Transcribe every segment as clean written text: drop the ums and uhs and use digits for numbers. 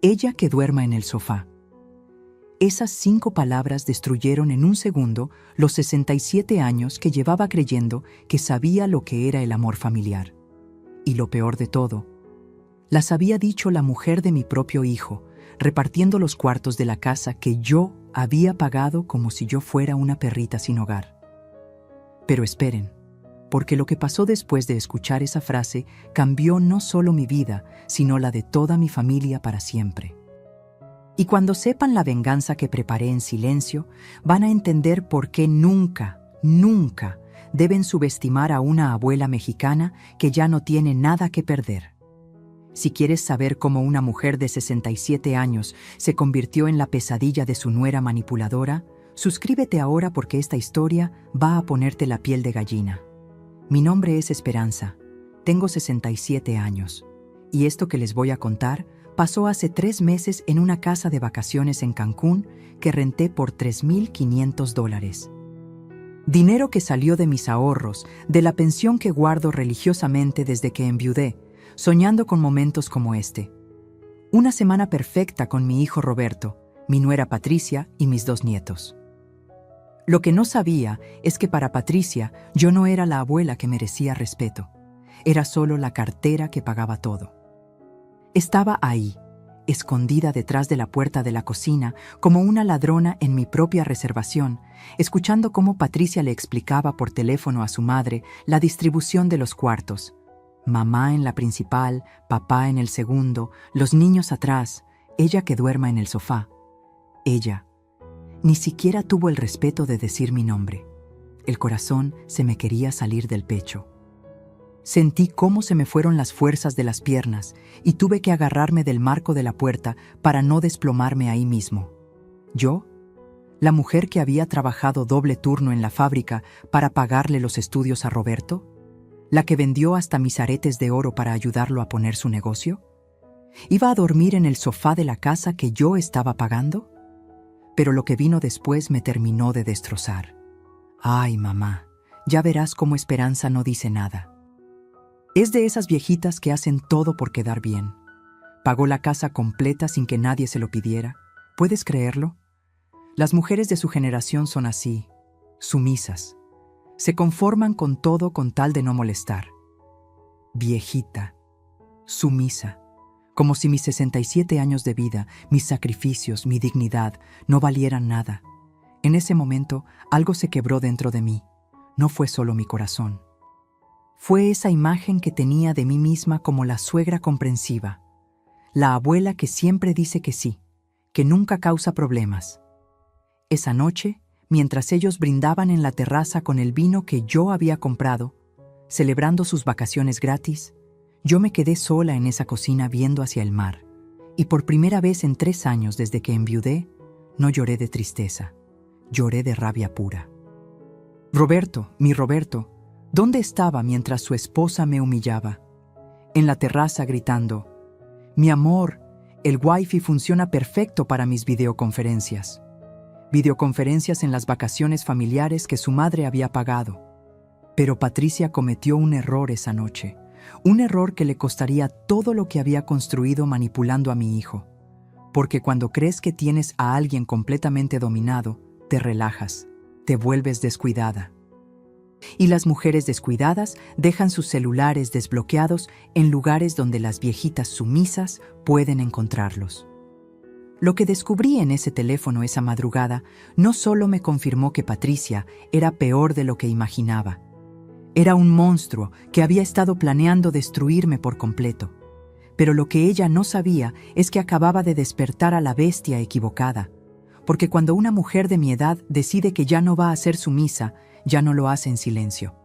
Ella que duerma en el sofá. Esas 5 palabras destruyeron en un segundo los 67 años que llevaba creyendo que sabía lo que era el amor familiar. Y lo peor de todo, las había dicho la mujer de mi propio hijo, repartiendo los cuartos de la casa que yo había pagado como si yo fuera una perrita sin hogar. Pero esperen, porque lo que pasó después de escuchar esa frase cambió no solo mi vida, sino la de toda mi familia para siempre. Y cuando sepan la venganza que preparé en silencio, van a entender por qué nunca, nunca deben subestimar a una abuela mexicana que ya no tiene nada que perder. Si quieres saber cómo una mujer de 67 años se convirtió en la pesadilla de su nuera manipuladora, suscríbete ahora porque esta historia va a ponerte la piel de gallina. Mi nombre es Esperanza, tengo 67 años, y esto que les voy a contar pasó hace 3 meses en una casa de vacaciones en Cancún que renté por $3,500. Dinero que salió de mis ahorros, de la pensión que guardo religiosamente desde que enviudé, soñando con momentos como este. Una semana perfecta con mi hijo Roberto, mi nuera Patricia y mis 2 nietos. Lo que no sabía es que para Patricia yo no era la abuela que merecía respeto. Era solo la cartera que pagaba todo. Estaba ahí, escondida detrás de la puerta de la cocina, como una ladrona en mi propia reservación, escuchando cómo Patricia le explicaba por teléfono a su madre la distribución de los cuartos. Mamá en la principal, papá en el segundo, los niños atrás, ella que duerma en el sofá. Ella. Ni siquiera tuvo el respeto de decir mi nombre. El corazón se me quería salir del pecho. Sentí cómo se me fueron las fuerzas de las piernas y tuve que agarrarme del marco de la puerta para no desplomarme ahí mismo. Yo, la mujer que había trabajado doble turno en la fábrica para pagarle los estudios a Roberto, la que vendió hasta mis aretes de oro para ayudarlo a poner su negocio, ¿iba a dormir en el sofá de la casa que yo estaba pagando? Pero lo que vino después me terminó de destrozar. Ay, mamá, ya verás cómo Esperanza no dice nada. Es de esas viejitas que hacen todo por quedar bien. Pagó la casa completa sin que nadie se lo pidiera. ¿Puedes creerlo? Las mujeres de su generación son así, sumisas. Se conforman con todo con tal de no molestar. Viejita, sumisa, como si mis 67 años de vida, mis sacrificios, mi dignidad, no valieran nada. En ese momento, algo se quebró dentro de mí. No fue solo mi corazón. Fue esa imagen que tenía de mí misma como la suegra comprensiva, la abuela que siempre dice que sí, que nunca causa problemas. Esa noche, mientras ellos brindaban en la terraza con el vino que yo había comprado, celebrando sus vacaciones gratis, yo me quedé sola en esa cocina viendo hacia el mar, y por primera vez en 3 años desde que enviudé, no lloré de tristeza, lloré de rabia pura. Roberto, mi Roberto, ¿dónde estaba mientras su esposa me humillaba? En la terraza gritando, «Mi amor, el Wi-Fi funciona perfecto para mis videoconferencias». Videoconferencias en las vacaciones familiares que su madre había pagado. Pero Patricia cometió un error esa noche, un error que le costaría todo lo que había construido manipulando a mi hijo. Porque cuando crees que tienes a alguien completamente dominado, te relajas, te vuelves descuidada. Y las mujeres descuidadas dejan sus celulares desbloqueados en lugares donde las viejitas sumisas pueden encontrarlos. Lo que descubrí en ese teléfono esa madrugada no solo me confirmó que Patricia era peor de lo que imaginaba. Era un monstruo que había estado planeando destruirme por completo. Pero lo que ella no sabía es que acababa de despertar a la bestia equivocada. Porque cuando una mujer de mi edad decide que ya no va a ser sumisa, ya no lo hace en silencio.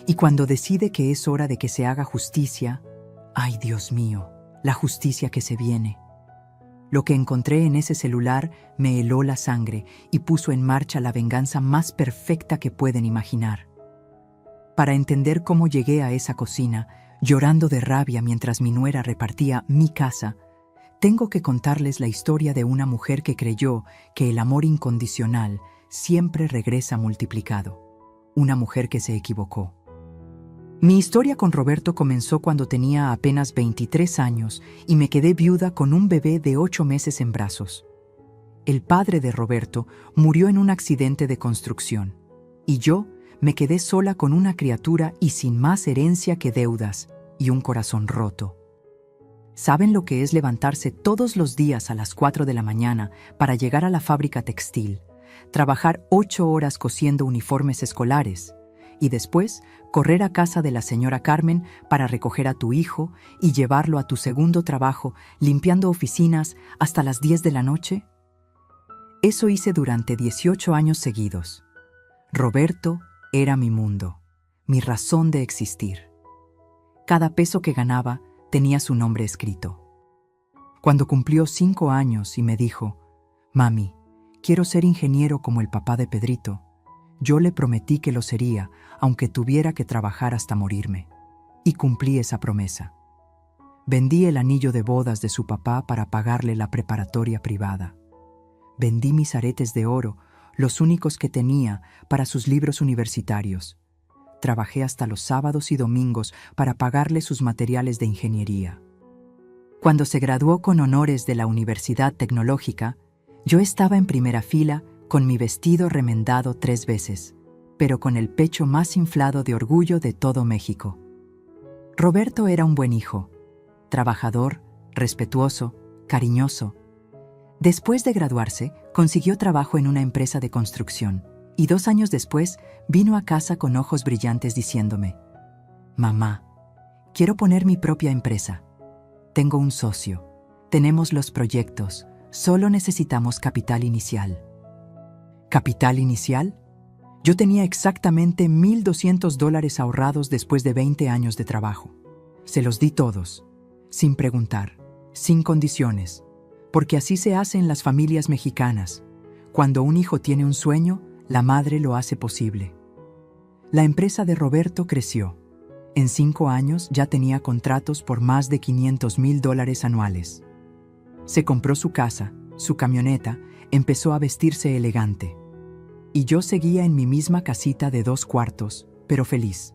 Y cuando decide que es hora de que se haga justicia, ¡ay, Dios mío! La justicia que se viene. Lo que encontré en ese celular me heló la sangre y puso en marcha la venganza más perfecta que pueden imaginar. Para entender cómo llegué a esa cocina, llorando de rabia mientras mi nuera repartía mi casa, tengo que contarles la historia de una mujer que creyó que el amor incondicional siempre regresa multiplicado. Una mujer que se equivocó. Mi historia con Roberto comenzó cuando tenía apenas 23 años y me quedé viuda con un bebé de 8 meses en brazos. El padre de Roberto murió en un accidente de construcción y yo me quedé sola con una criatura y sin más herencia que deudas y un corazón roto. ¿Saben lo que es levantarse todos los días a las 4 de la mañana para llegar a la fábrica textil, trabajar 8 horas cosiendo uniformes escolares y después correr a casa de la señora Carmen para recoger a tu hijo y llevarlo a tu segundo trabajo limpiando oficinas hasta las 10 de la noche? Eso hice durante 18 años seguidos. Roberto era mi mundo, mi razón de existir. Cada peso que ganaba tenía su nombre escrito. Cuando cumplió 5 años y me dijo, «Mami, quiero ser ingeniero como el papá de Pedrito», yo le prometí que lo sería, aunque tuviera que trabajar hasta morirme. Y cumplí esa promesa. Vendí el anillo de bodas de su papá para pagarle la preparatoria privada. Vendí mis aretes de oro, los únicos que tenía, para sus libros universitarios. Trabajé hasta los sábados y domingos para pagarle sus materiales de ingeniería. Cuando se graduó con honores de la Universidad Tecnológica, yo estaba en primera fila con mi vestido remendado 3 veces, pero con el pecho más inflado de orgullo de todo México. Roberto era un buen hijo, trabajador, respetuoso, cariñoso. Después de graduarse, consiguió trabajo en una empresa de construcción y 2 años después vino a casa con ojos brillantes diciéndome, «Mamá, quiero poner mi propia empresa. Tengo un socio, tenemos los proyectos, solo necesitamos capital inicial». ¿Capital inicial? Yo tenía exactamente $1,200 ahorrados después de 20 años de trabajo. Se los di todos, sin preguntar, sin condiciones, porque así se hace en las familias mexicanas. Cuando un hijo tiene un sueño, la madre lo hace posible. La empresa de Roberto creció. En 5 años ya tenía contratos por más de $500,000 anuales. Se compró su casa, su camioneta, empezó a vestirse elegante. Y yo seguía en mi misma casita de 2 cuartos, pero feliz.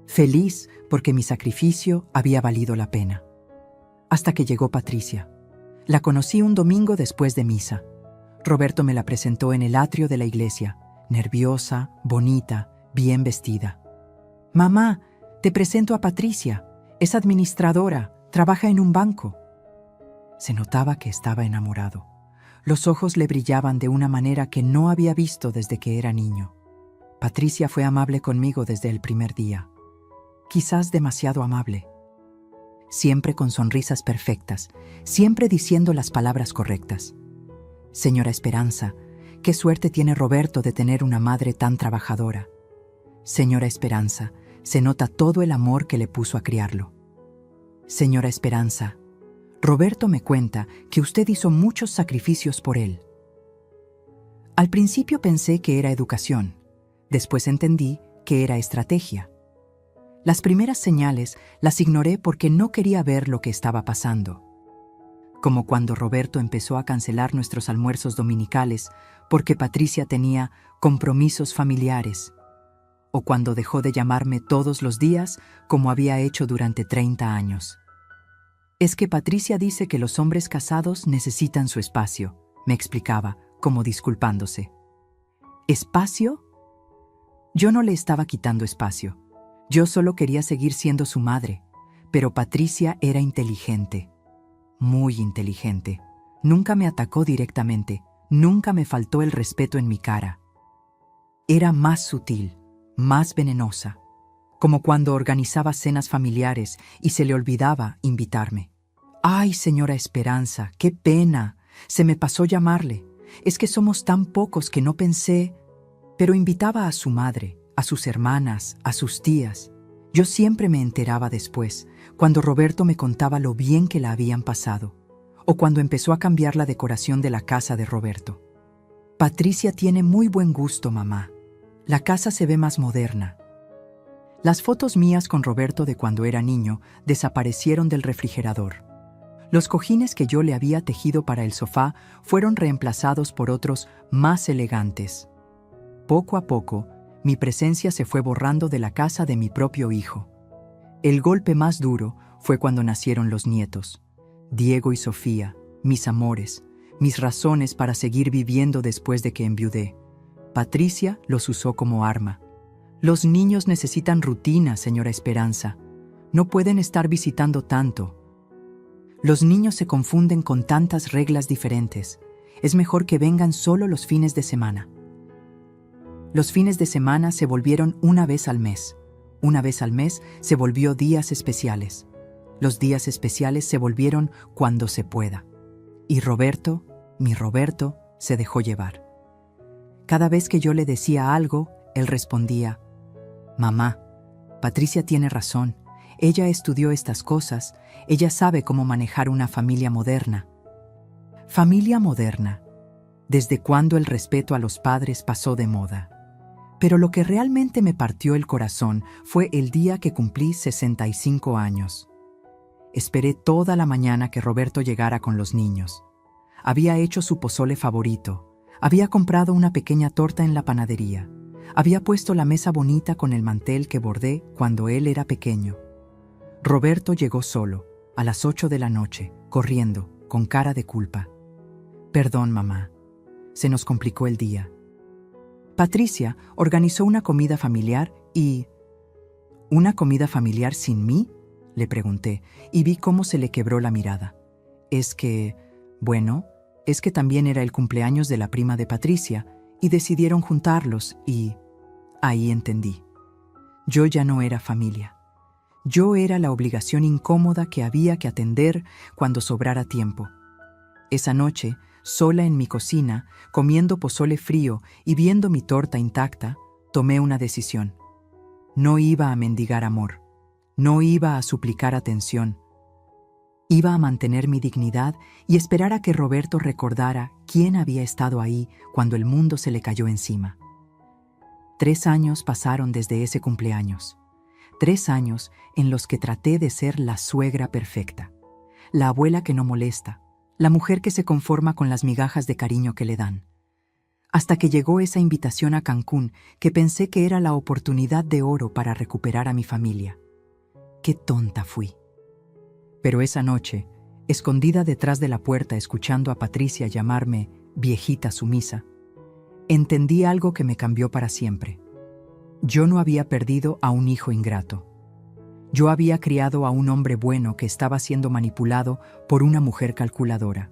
Feliz porque mi sacrificio había valido la pena. Hasta que llegó Patricia. La conocí un domingo después de misa. Roberto me la presentó en el atrio de la iglesia, nerviosa, bonita, bien vestida. «Mamá, te presento a Patricia. Es administradora, trabaja en un banco». Se notaba que estaba enamorado. Los ojos le brillaban de una manera que no había visto desde que era niño. Patricia fue amable conmigo desde el primer día. Quizás demasiado amable. Siempre con sonrisas perfectas, siempre diciendo las palabras correctas. «Señora Esperanza, qué suerte tiene Roberto de tener una madre tan trabajadora. Señora Esperanza, se nota todo el amor que le puso a criarlo. Señora Esperanza, Roberto me cuenta que usted hizo muchos sacrificios por él». Al principio pensé que era educación, después entendí que era estrategia. Las primeras señales las ignoré porque no quería ver lo que estaba pasando. Como cuando Roberto empezó a cancelar nuestros almuerzos dominicales porque Patricia tenía compromisos familiares, o cuando dejó de llamarme todos los días como había hecho durante 30 años. «Es que Patricia dice que los hombres casados necesitan su espacio», me explicaba, como disculpándose. ¿Espacio? Yo no le estaba quitando espacio. Yo solo quería seguir siendo su madre, pero Patricia era inteligente, muy inteligente. Nunca me atacó directamente, nunca me faltó el respeto en mi cara. Era más sutil, más venenosa, como cuando organizaba cenas familiares y se le olvidaba invitarme. «Ay, señora Esperanza, qué pena, se me pasó llamarle. Es que somos tan pocos que no pensé». Pero invitaba a su madre, a sus hermanas, a sus tías. Yo siempre me enteraba después, cuando Roberto me contaba lo bien que la habían pasado, o cuando empezó a cambiar la decoración de la casa de Roberto. «Patricia tiene muy buen gusto, mamá. La casa se ve más moderna». Las fotos mías con Roberto de cuando era niño desaparecieron del refrigerador. Los cojines que yo le había tejido para el sofá fueron reemplazados por otros más elegantes. Poco a poco, Mi presencia se fue borrando de la casa de mi propio hijo. El golpe más duro fue cuando nacieron los nietos. Diego y Sofía, mis amores, mis razones para seguir viviendo después de que enviudé. Patricia los usó como arma. Los niños necesitan rutina, señora Esperanza. No pueden estar visitando tanto. Los niños se confunden con tantas reglas diferentes. Es mejor que vengan solo los fines de semana. Los fines de semana se volvieron una vez al mes. Una vez al mes se volvió días especiales. Los días especiales se volvieron cuando se pueda. Y Roberto, mi Roberto, se dejó llevar. Cada vez que yo le decía algo, él respondía: «Mamá, Patricia tiene razón. Ella estudió estas cosas. Ella sabe cómo manejar una familia moderna». Familia moderna. ¿Desde cuándo el respeto a los padres pasó de moda? Pero lo que realmente me partió el corazón fue el día que cumplí 65 años. Esperé toda la mañana que Roberto llegara con los niños. Había hecho su pozole favorito. Había comprado una pequeña torta en la panadería. Había puesto la mesa bonita con el mantel que bordé cuando él era pequeño. Roberto llegó solo, a las 8 de la noche, corriendo, con cara de culpa. «Perdón, mamá. Se nos complicó el día». Patricia organizó una comida familiar y... ¿Una comida familiar sin mí?, le pregunté, y vi cómo se le quebró la mirada. Es que también era el cumpleaños de la prima de Patricia, y decidieron juntarlos, y... Ahí entendí. Yo ya no era familia. Yo era la obligación incómoda que había que atender cuando sobrara tiempo. Esa noche, sola en mi cocina, comiendo pozole frío y viendo mi torta intacta, tomé una decisión. No iba a mendigar amor. No iba a suplicar atención. Iba a mantener mi dignidad y esperar a que Roberto recordara quién había estado ahí cuando el mundo se le cayó encima. 3 años pasaron desde ese cumpleaños. 3 años en los que traté de ser la suegra perfecta, la abuela que no molesta, la mujer que se conforma con las migajas de cariño que le dan. Hasta que llegó esa invitación a Cancún, que pensé que era la oportunidad de oro para recuperar a mi familia. ¡Qué tonta fui! Pero esa noche, escondida detrás de la puerta escuchando a Patricia llamarme viejita sumisa, entendí algo que me cambió para siempre. Yo no había perdido a un hijo ingrato. Yo había criado a un hombre bueno que estaba siendo manipulado por una mujer calculadora.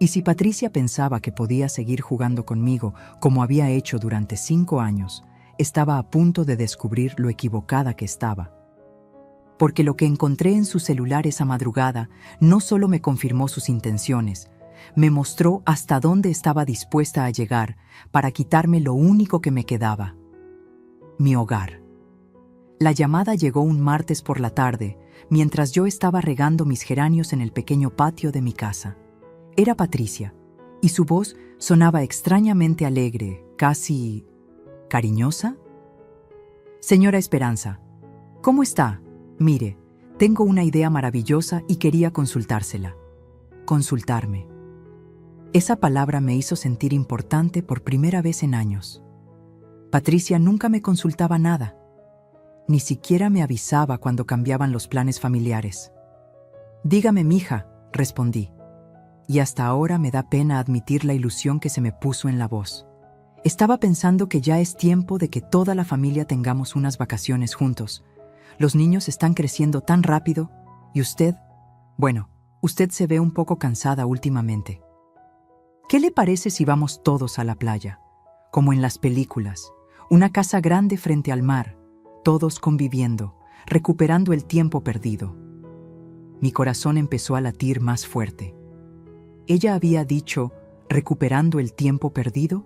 Y si Patricia pensaba que podía seguir jugando conmigo como había hecho durante 5 años, estaba a punto de descubrir lo equivocada que estaba. Porque lo que encontré en su celular esa madrugada no solo me confirmó sus intenciones, me mostró hasta dónde estaba dispuesta a llegar para quitarme lo único que me quedaba: mi hogar. La llamada llegó un martes por la tarde, mientras yo estaba regando mis geranios en el pequeño patio de mi casa. Era Patricia, y su voz sonaba extrañamente alegre, casi... ¿cariñosa? «Señora Esperanza, ¿cómo está? Mire, tengo una idea maravillosa y quería consultársela». Consultarme. Esa palabra me hizo sentir importante por primera vez en años. Patricia nunca me consultaba nada. Ni siquiera me avisaba cuando cambiaban los planes familiares. «Dígame, mija», respondí. Y hasta ahora me da pena admitir la ilusión que se me puso en la voz. Estaba pensando que ya es tiempo de que toda la familia tengamos unas vacaciones juntos. Los niños están creciendo tan rápido y usted se ve un poco cansada últimamente. ¿Qué le parece si vamos todos a la playa? Como en las películas, una casa grande frente al mar, todos conviviendo, recuperando el tiempo perdido. Mi corazón empezó a latir más fuerte. ¿Ella había dicho recuperando el tiempo perdido?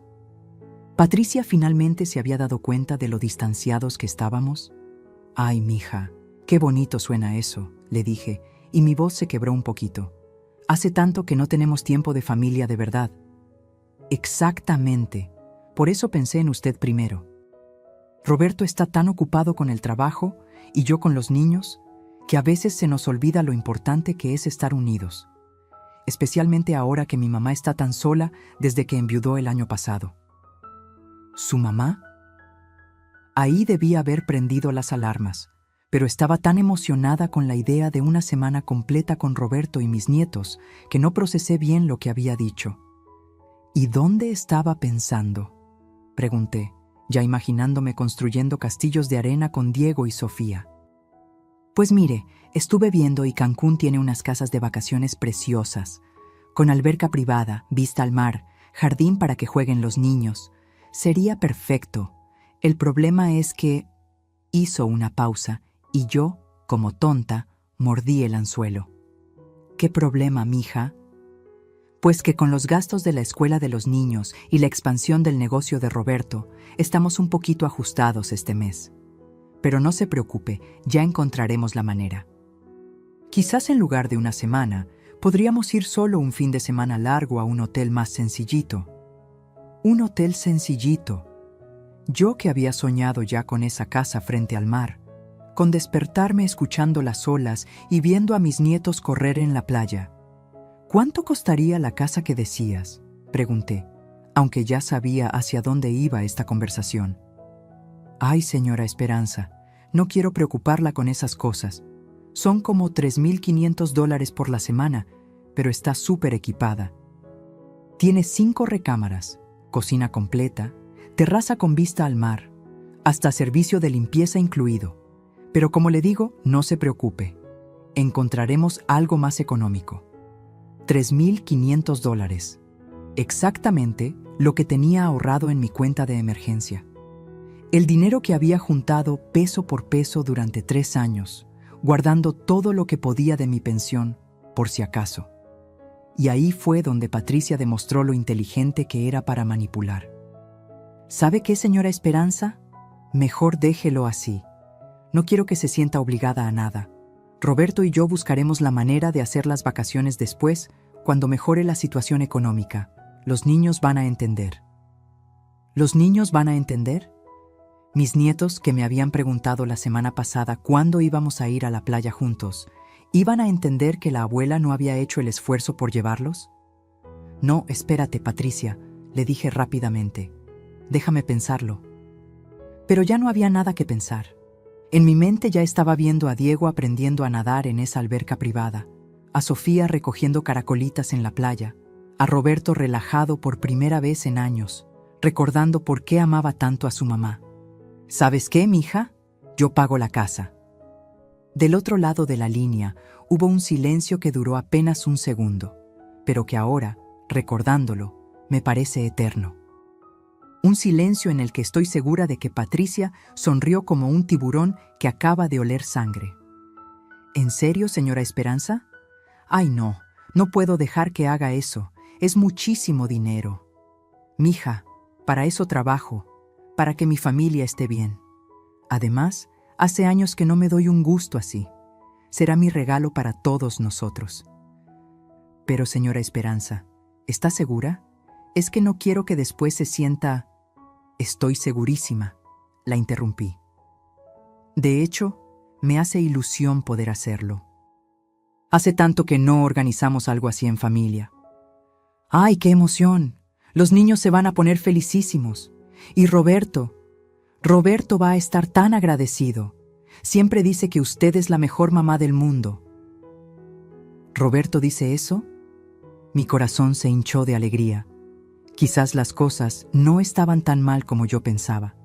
¿Patricia finalmente se había dado cuenta de lo distanciados que estábamos? «Ay, mija, qué bonito suena eso», le dije, y mi voz se quebró un poquito. «Hace tanto que no tenemos tiempo de familia de verdad». «Exactamente. Por eso pensé en usted primero. Roberto está tan ocupado con el trabajo y yo con los niños que a veces se nos olvida lo importante que es estar unidos. Especialmente ahora que mi mamá está tan sola desde que enviudó el año pasado». «¿Su mamá? Ahí debía haber prendido las alarmas, pero estaba tan emocionada con la idea de una semana completa con Roberto y mis nietos que no procesé bien lo que había dicho. ¿Y dónde estaba pensando?, pregunté, ya imaginándome construyendo castillos de arena con Diego y Sofía. Pues mire, estuve viendo y Cancún tiene unas casas de vacaciones preciosas, con alberca privada, vista al mar, jardín para que jueguen los niños. Sería perfecto. El problema es que... Hizo una pausa y yo, como tonta, mordí el anzuelo. ¿Qué problema, mija? Pues que con los gastos de la escuela de los niños y la expansión del negocio de Roberto, estamos un poquito ajustados este mes. Pero no se preocupe, ya encontraremos la manera. Quizás en lugar de una semana, podríamos ir solo un fin de semana largo a un hotel más sencillito. Un hotel sencillito. Yo que había soñado ya con esa casa frente al mar, con despertarme escuchando las olas y viendo a mis nietos correr en la playa. ¿Cuánto costaría la casa que decías?, pregunté, aunque ya sabía hacia dónde iba esta conversación. Ay, señora Esperanza, no quiero preocuparla con esas cosas. Son como $3,500 por la semana, pero está súper equipada. Tiene 5 recámaras, cocina completa, terraza con vista al mar, hasta servicio de limpieza incluido. Pero como le digo, no se preocupe. Encontraremos algo más económico. $3,500. Exactamente lo que tenía ahorrado en mi cuenta de emergencia. El dinero que había juntado peso por peso durante 3 años, guardando todo lo que podía de mi pensión, por si acaso. Y ahí fue donde Patricia demostró lo inteligente que era para manipular. ¿Sabe qué, señora Esperanza? Mejor déjelo así. No quiero que se sienta obligada a nada. Roberto y yo buscaremos la manera de hacer las vacaciones después, cuando mejore la situación económica. Los niños van a entender. ¿Los niños van a entender? Mis nietos, que me habían preguntado la semana pasada cuándo íbamos a ir a la playa juntos, ¿iban a entender que la abuela no había hecho el esfuerzo por llevarlos? No, espérate, Patricia, le dije rápidamente. Déjame pensarlo. Pero ya no había nada que pensar. En mi mente ya estaba viendo a Diego aprendiendo a nadar en esa alberca privada, a Sofía recogiendo caracolitas en la playa, a Roberto relajado por primera vez en años, recordando por qué amaba tanto a su mamá. ¿Sabes qué, mija? Yo pago la casa. Del otro lado de la línea hubo un silencio que duró apenas un segundo, pero que ahora, recordándolo, me parece eterno. Un silencio en el que estoy segura de que Patricia sonrió como un tiburón que acaba de oler sangre. ¿En serio, señora Esperanza? Ay, no puedo dejar que haga eso. Es muchísimo dinero. Mija, para eso trabajo, para que mi familia esté bien. Además, hace años que no me doy un gusto así. Será mi regalo para todos nosotros. Pero, señora Esperanza, ¿está segura? Es que no quiero que después se sienta... Estoy segurísima, la interrumpí. De hecho, me hace ilusión poder hacerlo. Hace tanto que no organizamos algo así en familia. ¡Ay, qué emoción! Los niños se van a poner felicísimos. Y Roberto va a estar tan agradecido. Siempre dice que usted es la mejor mamá del mundo. ¿Roberto dice eso? Mi corazón se hinchó de alegría. Quizás las cosas no estaban tan mal como yo pensaba.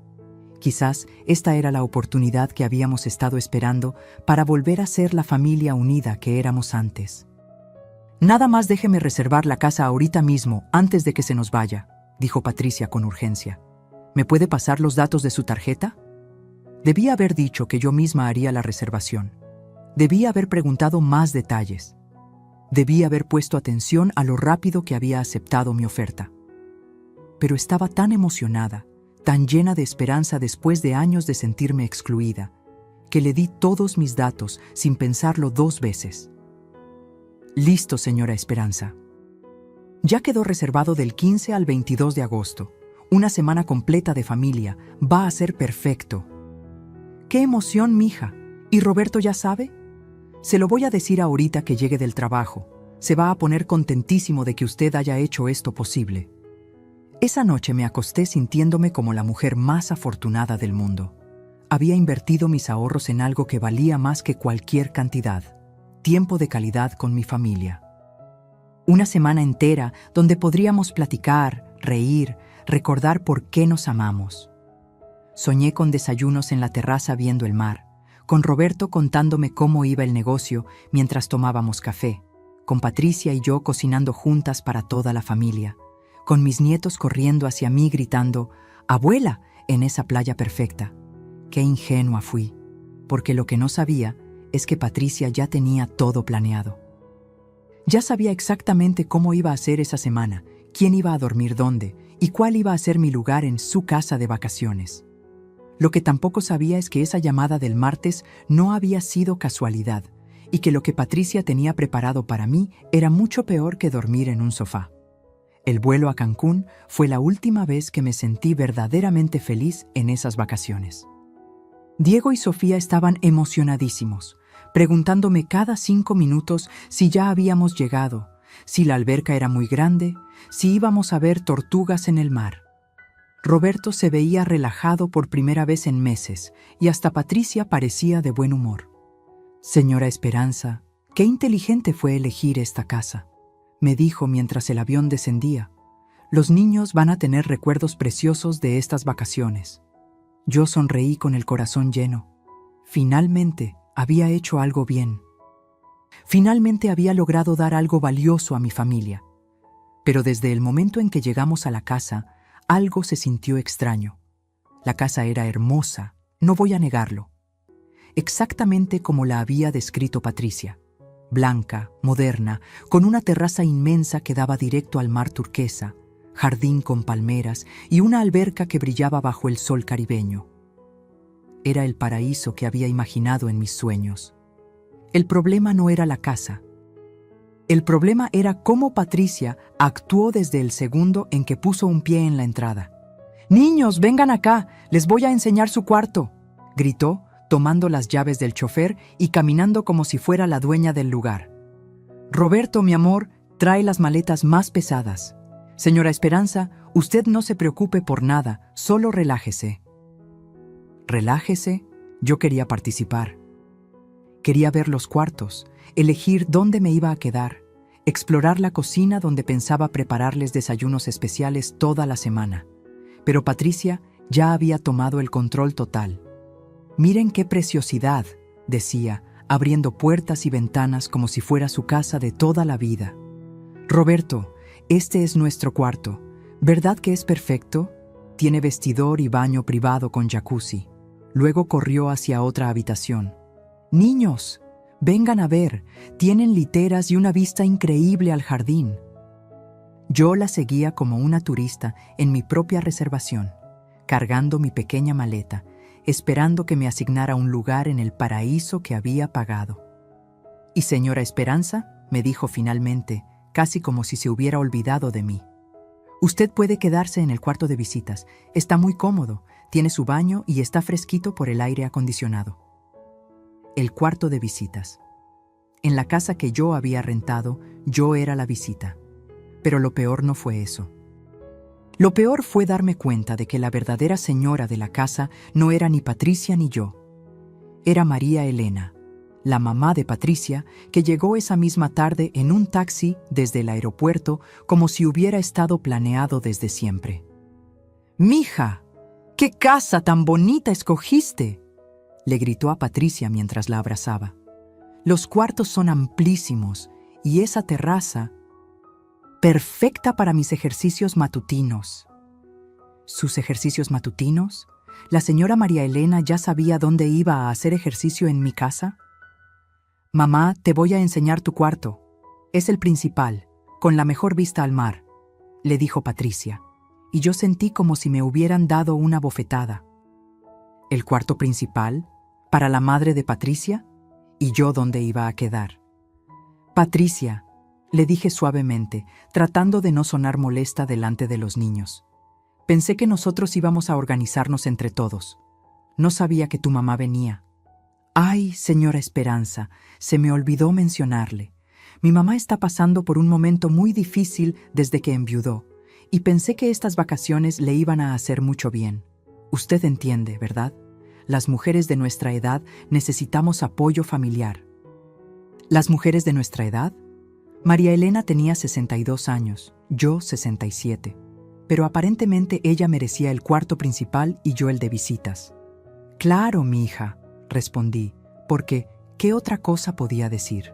Quizás esta era la oportunidad que habíamos estado esperando para volver a ser la familia unida que éramos antes. Nada más déjeme reservar la casa ahorita mismo, antes de que se nos vaya, dijo Patricia con urgencia. ¿Me puede pasar los datos de su tarjeta? Debía haber dicho que yo misma haría la reservación. Debía haber preguntado más detalles. Debía haber puesto atención a lo rápido que había aceptado mi oferta. Pero estaba tan emocionada, tan llena de esperanza después de años de sentirme excluida, que le di todos mis datos sin pensarlo 2 veces. Listo, señora Esperanza. Ya quedó reservado del 15 al 22 de agosto. Una semana completa de familia. Va a ser perfecto. ¡Qué emoción, mija! ¿Y Roberto ya sabe? Se lo voy a decir ahorita que llegue del trabajo. Se va a poner contentísimo de que usted haya hecho esto posible. Esa noche me acosté sintiéndome como la mujer más afortunada del mundo. Había invertido mis ahorros en algo que valía más que cualquier cantidad: tiempo de calidad con mi familia. Una semana entera donde podríamos platicar, reír, recordar por qué nos amamos. Soñé con desayunos en la terraza viendo el mar, con Roberto contándome cómo iba el negocio mientras tomábamos café, con Patricia y yo cocinando juntas para toda la familia, con mis nietos corriendo hacia mí gritando «¡Abuela!» en esa playa perfecta. Qué ingenua fui, porque lo que no sabía es que Patricia ya tenía todo planeado. Ya sabía exactamente cómo iba a ser esa semana, quién iba a dormir dónde y cuál iba a ser mi lugar en su casa de vacaciones. Lo que tampoco sabía es que esa llamada del martes no había sido casualidad y que lo que Patricia tenía preparado para mí era mucho peor que dormir en un sofá. El vuelo a Cancún fue la última vez que me sentí verdaderamente feliz en esas vacaciones. Diego y Sofía estaban emocionadísimos, preguntándome cada 5 minutos si ya habíamos llegado, si la alberca era muy grande, si íbamos a ver tortugas en el mar. Roberto se veía relajado por primera vez en meses y hasta Patricia parecía de buen humor. «Señora Esperanza, qué inteligente fue elegir esta casa», me dijo mientras el avión descendía. «Los niños van a tener recuerdos preciosos de estas vacaciones». Yo sonreí con el corazón lleno. Finalmente había hecho algo bien. Finalmente había logrado dar algo valioso a mi familia. Pero desde el momento en que llegamos a la casa, algo se sintió extraño. La casa era hermosa, no voy a negarlo. Exactamente como la había descrito Patricia. Blanca, moderna, con una terraza inmensa que daba directo al mar turquesa, jardín con palmeras y una alberca que brillaba bajo el sol caribeño. Era el paraíso que había imaginado en mis sueños. El problema no era la casa. El problema era cómo Patricia actuó desde el segundo en que puso un pie en la entrada. «Niños, vengan acá, les voy a enseñar su cuarto», gritó, tomando las llaves del chofer y caminando como si fuera la dueña del lugar. «Roberto, mi amor, trae las maletas más pesadas. Señora Esperanza, usted no se preocupe por nada, solo relájese». ¿Relájese? Yo quería participar. Quería ver los cuartos, elegir dónde me iba a quedar, explorar la cocina donde pensaba prepararles desayunos especiales toda la semana. Pero Patricia ya había tomado el control total. «Miren qué preciosidad», decía, abriendo puertas y ventanas como si fuera su casa de toda la vida. «Roberto, este es nuestro cuarto. ¿Verdad que es perfecto? Tiene vestidor y baño privado con jacuzzi». Luego corrió hacia otra habitación. «Niños, vengan a ver, tienen literas y una vista increíble al jardín». Yo la seguía como una turista en mi propia reservación, cargando mi pequeña maleta, esperando que me asignara un lugar en el paraíso que había pagado. «¿Y señora Esperanza?», me dijo finalmente, casi como si se hubiera olvidado de mí. «Usted puede quedarse en el cuarto de visitas. Está muy cómodo, tiene su baño y está fresquito por el aire acondicionado». El cuarto de visitas. En la casa que yo había rentado, yo era la visita. Pero lo peor no fue eso. Lo peor fue darme cuenta de que la verdadera señora de la casa no era ni Patricia ni yo. Era María Elena, la mamá de Patricia, que llegó esa misma tarde en un taxi desde el aeropuerto como si hubiera estado planeado desde siempre. «Mija, ¿qué casa tan bonita escogiste?», le gritó a Patricia mientras la abrazaba. «Los cuartos son amplísimos y esa terraza, perfecta para mis ejercicios matutinos». ¿Sus ejercicios matutinos? ¿La señora María Elena ya sabía dónde iba a hacer ejercicio en mi casa? «Mamá, te voy a enseñar tu cuarto. Es el principal, con la mejor vista al mar», le dijo Patricia, y yo sentí como si me hubieran dado una bofetada. ¿El cuarto principal? ¿Para la madre de Patricia? ¿Y yo dónde iba a quedar? «Patricia», le dije suavemente, tratando de no sonar molesta delante de los niños. «Pensé que nosotros íbamos a organizarnos entre todos. No sabía que tu mamá venía». «Ay, señora Esperanza, se me olvidó mencionarle. Mi mamá está pasando por un momento muy difícil desde que enviudó, y pensé que estas vacaciones le iban a hacer mucho bien. Usted entiende, ¿verdad? las mujeres de nuestra edad necesitamos apoyo familiar. ¿Las mujeres de nuestra edad? María Elena tenía 62 años, yo 67. Pero aparentemente ella merecía el cuarto principal y yo el de visitas. Claro, mi hija, respondí, porque ¿qué otra cosa podía decir?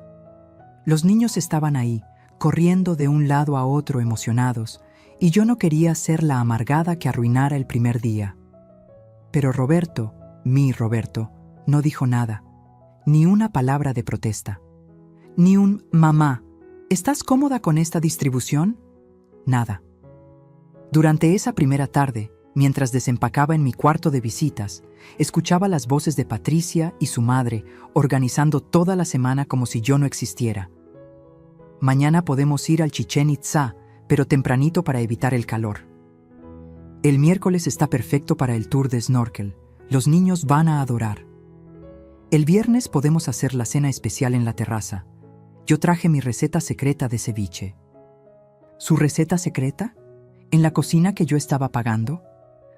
Los niños estaban ahí, corriendo de un lado a otro emocionados, y yo no quería ser la amargada que arruinara el primer día. Pero Roberto, mi Roberto, no dijo nada, ni una palabra de protesta. Ni un «mamá, ¿estás cómoda con esta distribución?» Nada. Durante esa primera tarde, mientras desempacaba en mi cuarto de visitas, escuchaba las voces de Patricia y su madre organizando toda la semana como si yo no existiera. Mañana podemos ir al Chichén Itzá, pero tempranito para evitar el calor. El miércoles está perfecto para el tour de snorkel. Los niños van a adorar. El viernes podemos hacer la cena especial en la terraza. Yo traje mi receta secreta de ceviche. ¿Su receta secreta? ¿En la cocina que yo estaba pagando?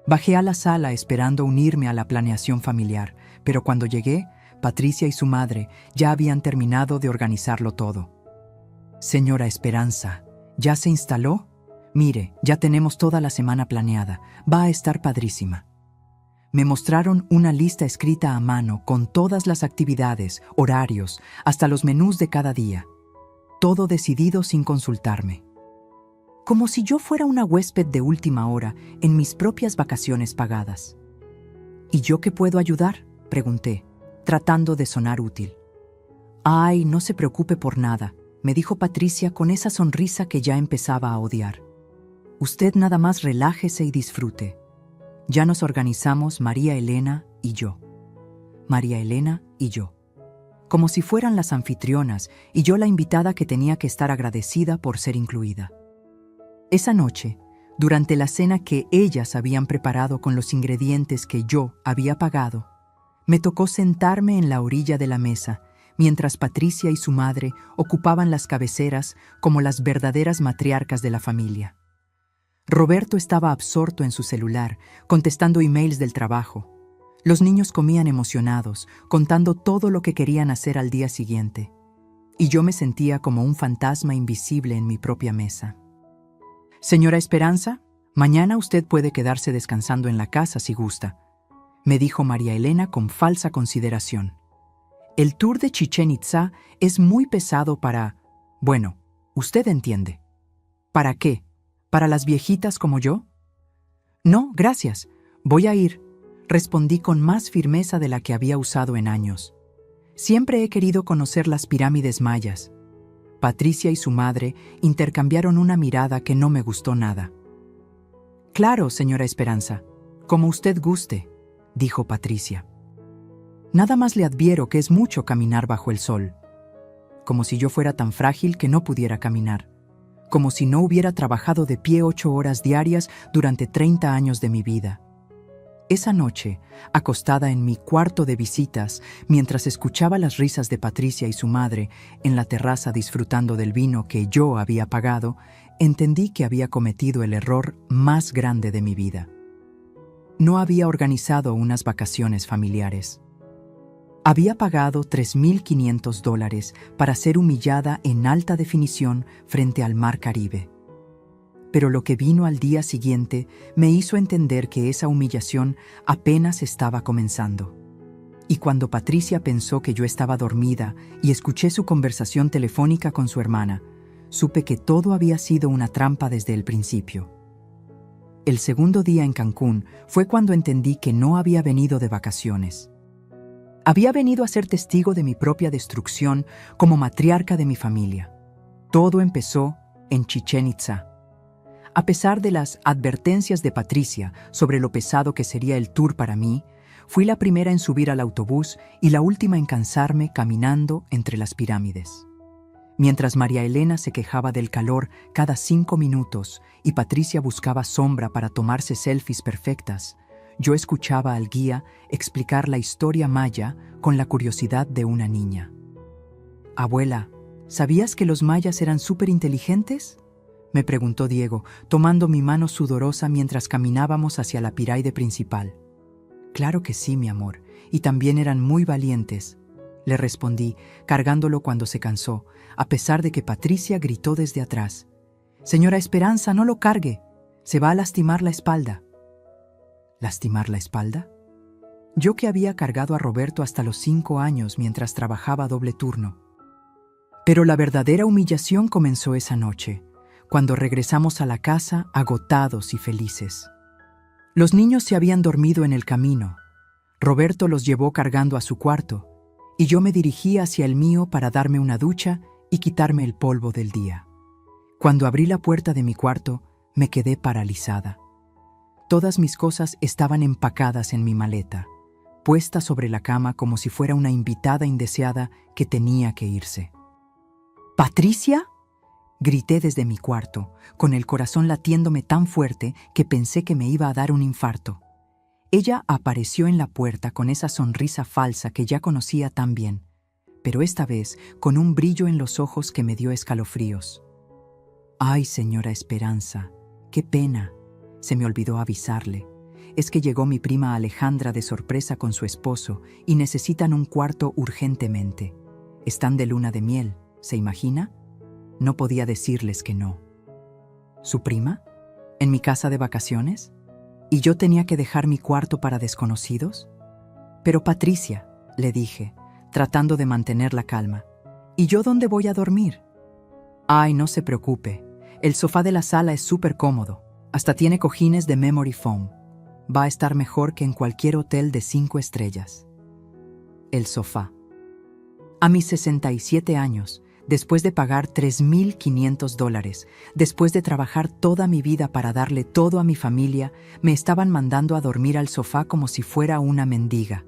Bajé a la sala esperando unirme a la planeación familiar, pero cuando llegué, Patricia y su madre ya habían terminado de organizarlo todo. Señora Esperanza, ¿ya se instaló? Mire, ya tenemos toda la semana planeada. Va a estar padrísima. Me mostraron una lista escrita a mano con todas las actividades, horarios, hasta los menús de cada día. Todo decidido sin consultarme. Como si yo fuera una huésped de última hora en mis propias vacaciones pagadas. ¿Y yo qué puedo ayudar?, pregunté, tratando de sonar útil. «Ay, no se preocupe por nada», me dijo Patricia con esa sonrisa que ya empezaba a odiar. «Usted nada más relájese y disfrute. Ya nos organizamos María Elena y yo. María Elena y yo. Como si fueran las anfitrionas y yo la invitada que tenía que estar agradecida por ser incluida. Esa noche, durante la cena que ellas habían preparado con los ingredientes que yo había pagado, me tocó sentarme en la orilla de la mesa, mientras Patricia y su madre ocupaban las cabeceras como las verdaderas matriarcas de la familia. Roberto estaba absorto en su celular, contestando emails del trabajo. Los niños comían emocionados, contando todo lo que querían hacer al día siguiente. Y yo me sentía como un fantasma invisible en mi propia mesa. «Señora Esperanza, mañana usted puede quedarse descansando en la casa si gusta», me dijo María Elena con falsa consideración. «El tour de Chichén Itzá es muy pesado para... Bueno, usted entiende». «¿Para qué? ¿Para las viejitas como yo?» «No, gracias. Voy a ir», respondí con más firmeza de la que había usado en años. Siempre he querido conocer las pirámides mayas. Patricia y su madre intercambiaron una mirada que no me gustó nada. «Claro, señora Esperanza, como usted guste», dijo Patricia. «Nada más le adviero que es mucho caminar bajo el sol». Como si yo fuera tan frágil que no pudiera caminar. Como si no hubiera trabajado de pie 8 horas diarias durante 30 años de mi vida. Esa noche, acostada en mi cuarto de visitas, mientras escuchaba las risas de Patricia y su madre en la terraza disfrutando del vino que yo había pagado, entendí que había cometido el error más grande de mi vida. No había organizado unas vacaciones familiares. Había pagado $3,500 para ser humillada en alta definición frente al mar Caribe. Pero lo que vino al día siguiente me hizo entender que esa humillación apenas estaba comenzando. Y cuando Patricia pensó que yo estaba dormida y escuché su conversación telefónica con su hermana, supe que todo había sido una trampa desde el principio. El segundo día en Cancún fue cuando entendí que no había venido de vacaciones. Había venido a ser testigo de mi propia destrucción como matriarca de mi familia. Todo empezó en Chichén Itzá. A pesar de las advertencias de Patricia sobre lo pesado que sería el tour para mí, fui la primera en subir al autobús y la última en cansarme caminando entre las pirámides. Mientras María Elena se quejaba del calor cada 5 minutos y Patricia buscaba sombra para tomarse selfies perfectas, yo escuchaba al guía explicar la historia maya con la curiosidad de una niña. «Abuela, ¿sabías que los mayas eran súper inteligentes?», me preguntó Diego, tomando mi mano sudorosa mientras caminábamos hacia la pirámide principal. «Claro que sí, mi amor, y también eran muy valientes, le respondí, cargándolo cuando se cansó, a pesar de que Patricia gritó desde atrás. Señora Esperanza, no lo cargue. Se va a lastimar la espalda. ¿Lastimar la espalda? Yo que había cargado a Roberto hasta los 5 años mientras trabajaba doble turno. Pero la verdadera humillación comenzó esa noche, cuando regresamos a la casa agotados y felices. Los niños se habían dormido en el camino. Roberto los llevó cargando a su cuarto, y yo me dirigí hacia el mío para darme una ducha y quitarme el polvo del día. Cuando abrí la puerta de mi cuarto, me quedé paralizada. Todas mis cosas estaban empacadas en mi maleta, puesta sobre la cama como si fuera una invitada indeseada que tenía que irse. ¿Patricia?, grité desde mi cuarto, con el corazón latiéndome tan fuerte que pensé que me iba a dar un infarto. Ella apareció en la puerta con esa sonrisa falsa que ya conocía tan bien, pero esta vez con un brillo en los ojos que me dio escalofríos. «Ay, señora Esperanza, qué pena. Se me olvidó avisarle. Es que llegó mi prima Alejandra de sorpresa con su esposo y necesitan un cuarto urgentemente. Están de luna de miel, ¿se imagina? No podía decirles que no». ¿Su prima? ¿En mi casa de vacaciones? ¿Y yo tenía que dejar mi cuarto para desconocidos? Pero Patricia, le dije, tratando de mantener la calma, ¿y yo dónde voy a dormir? Ay, no se preocupe. El sofá de la sala es súper cómodo. Hasta tiene cojines de memory foam. Va a estar mejor que en cualquier hotel de 5 estrellas. El sofá. A mis 67 años, después de pagar $3,500, después de trabajar toda mi vida para darle todo a mi familia, me estaban mandando a dormir al sofá como si fuera una mendiga.